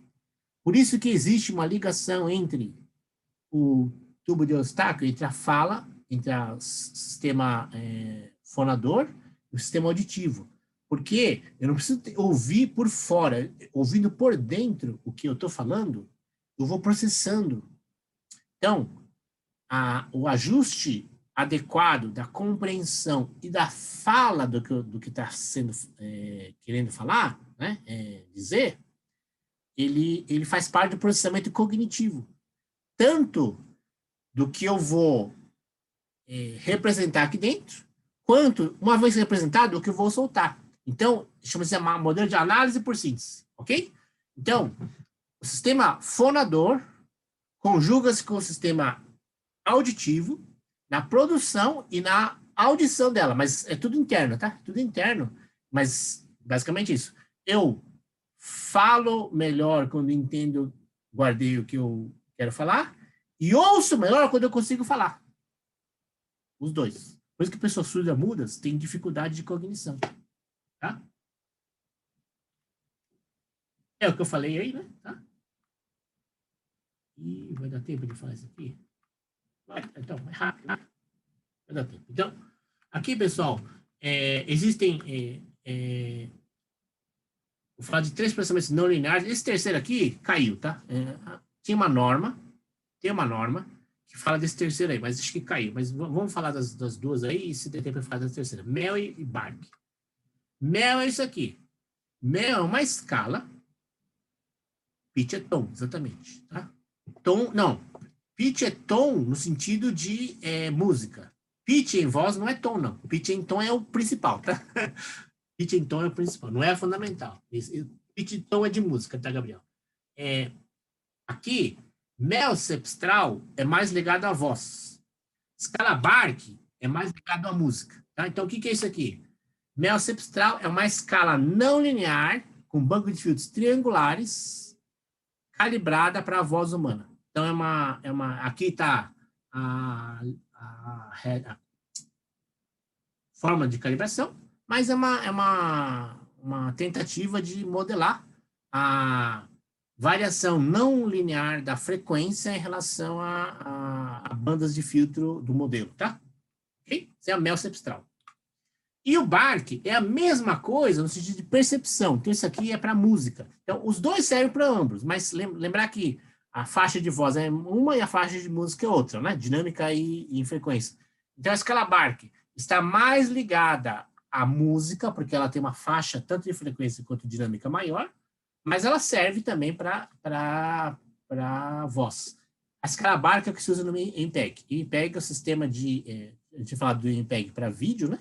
por isso que existe uma ligação entre o tubo de Eustáquio, entre a fala, entre o sistema fonador e o sistema auditivo. Porque eu não preciso ouvir por fora, ouvindo por dentro o que eu estou falando, eu vou processando. Então, o ajuste adequado da compreensão e da fala do que está sendo querendo falar, né, dizer, ele faz parte do processamento cognitivo. Tanto do que eu vou representar aqui dentro, quanto, uma vez representado, o que eu vou soltar. Então, chama-se modelo de análise por síntese, ok? Então, o sistema fonador conjuga-se com o sistema auditivo na produção e na audição dela, mas é tudo interno, tá? Tudo interno, mas basicamente isso. Eu falo melhor quando entendo, guardei o que eu quero falar, e ouço melhor quando eu consigo falar. Os dois. Por isso que pessoas surdas-mudas têm dificuldade de cognição. Tá? É o que eu falei aí, né? Tá? E vai dar tempo de falar isso aqui? Então, é rápido, né? Vai dar tempo. Então, aqui, pessoal, existem... vou falar de 3 processamentos não lineares. Esse terceiro aqui caiu, tá? Tem uma norma que fala desse terceiro aí, mas acho que caiu. Mas vamos falar das duas aí, e se der tempo eu falar da terceira. Mel e Bark. Mel é isso aqui. Mel é uma escala. Pitch é tom, exatamente. Tá? Tom, não. Pitch é tom no sentido de música. Pitch em voz não é tom, não. Pitch em tom é o principal, tá? Pitch em tom é o principal, não é fundamental. Pitch em tom é de música, tá, Gabriel? Aqui, Mel cepstral é mais ligado à voz. Escala Bark é mais ligado à música. Tá? Então, o que é isso aqui? Mel cepstral é uma escala não linear, com banco de filtros triangulares, calibrada para a voz humana. Então, aqui está a forma de calibração, mas é uma tentativa de modelar a variação não linear da frequência em relação a bandas de filtro do modelo, tá? Ok? Isso é a Mel cepstral. E o Bark é a mesma coisa no sentido de percepção. Então, isso aqui é para música. Então, os dois servem para ambos, mas lembrar que a faixa de voz é uma e a faixa de música é outra, né? Dinâmica e frequência. Então, a escala Bark está mais ligada à música, porque ela tem uma faixa tanto de frequência quanto de dinâmica maior, mas ela serve também para voz. A escala Bark é o que se usa no MPEG. O MPEG é o sistema de... a gente fala do MPEG para vídeo, né?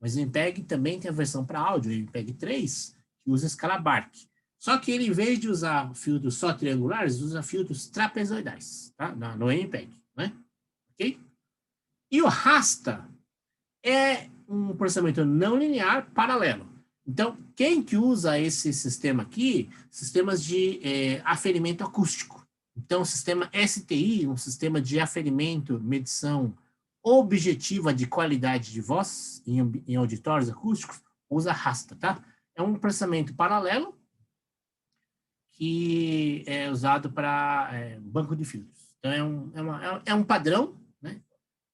Mas o MPEG também tem a versão para áudio, o MPEG 3, que usa a escala Bark. Só que ele, em vez de usar filtros só triangulares, usa filtros trapezoidais, tá? No MPEG, né? Ok? E o Rasta é um processamento não linear paralelo. Então, quem que usa esse sistema aqui? Sistemas de aferimento acústico. Então, o sistema STI, um sistema de aferimento, medição objetiva de qualidade de voz em auditórios acústicos, usa Rasta, tá? É um processamento paralelo que é usado para banco de filtros. Então, é um padrão, né?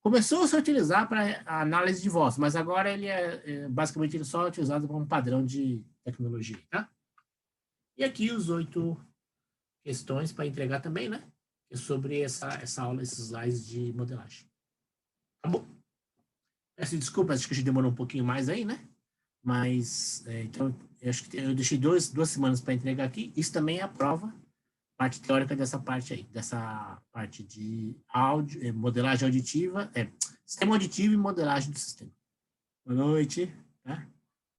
Começou a ser utilizado para análise de voz, mas agora ele basicamente ele só é utilizado como um padrão de tecnologia, tá? E aqui os 8 questões para entregar também, né? É sobre essa aula, esses slides de modelagem. Tá bom? Peço desculpas, acho que a gente demorou um pouquinho mais aí, né? Mas, então, eu acho que eu deixei 2 semanas para entregar aqui. Isso também é a prova, parte teórica dessa parte aí, dessa parte de áudio, modelagem auditiva, sistema auditivo e modelagem do sistema. Boa noite. Tá?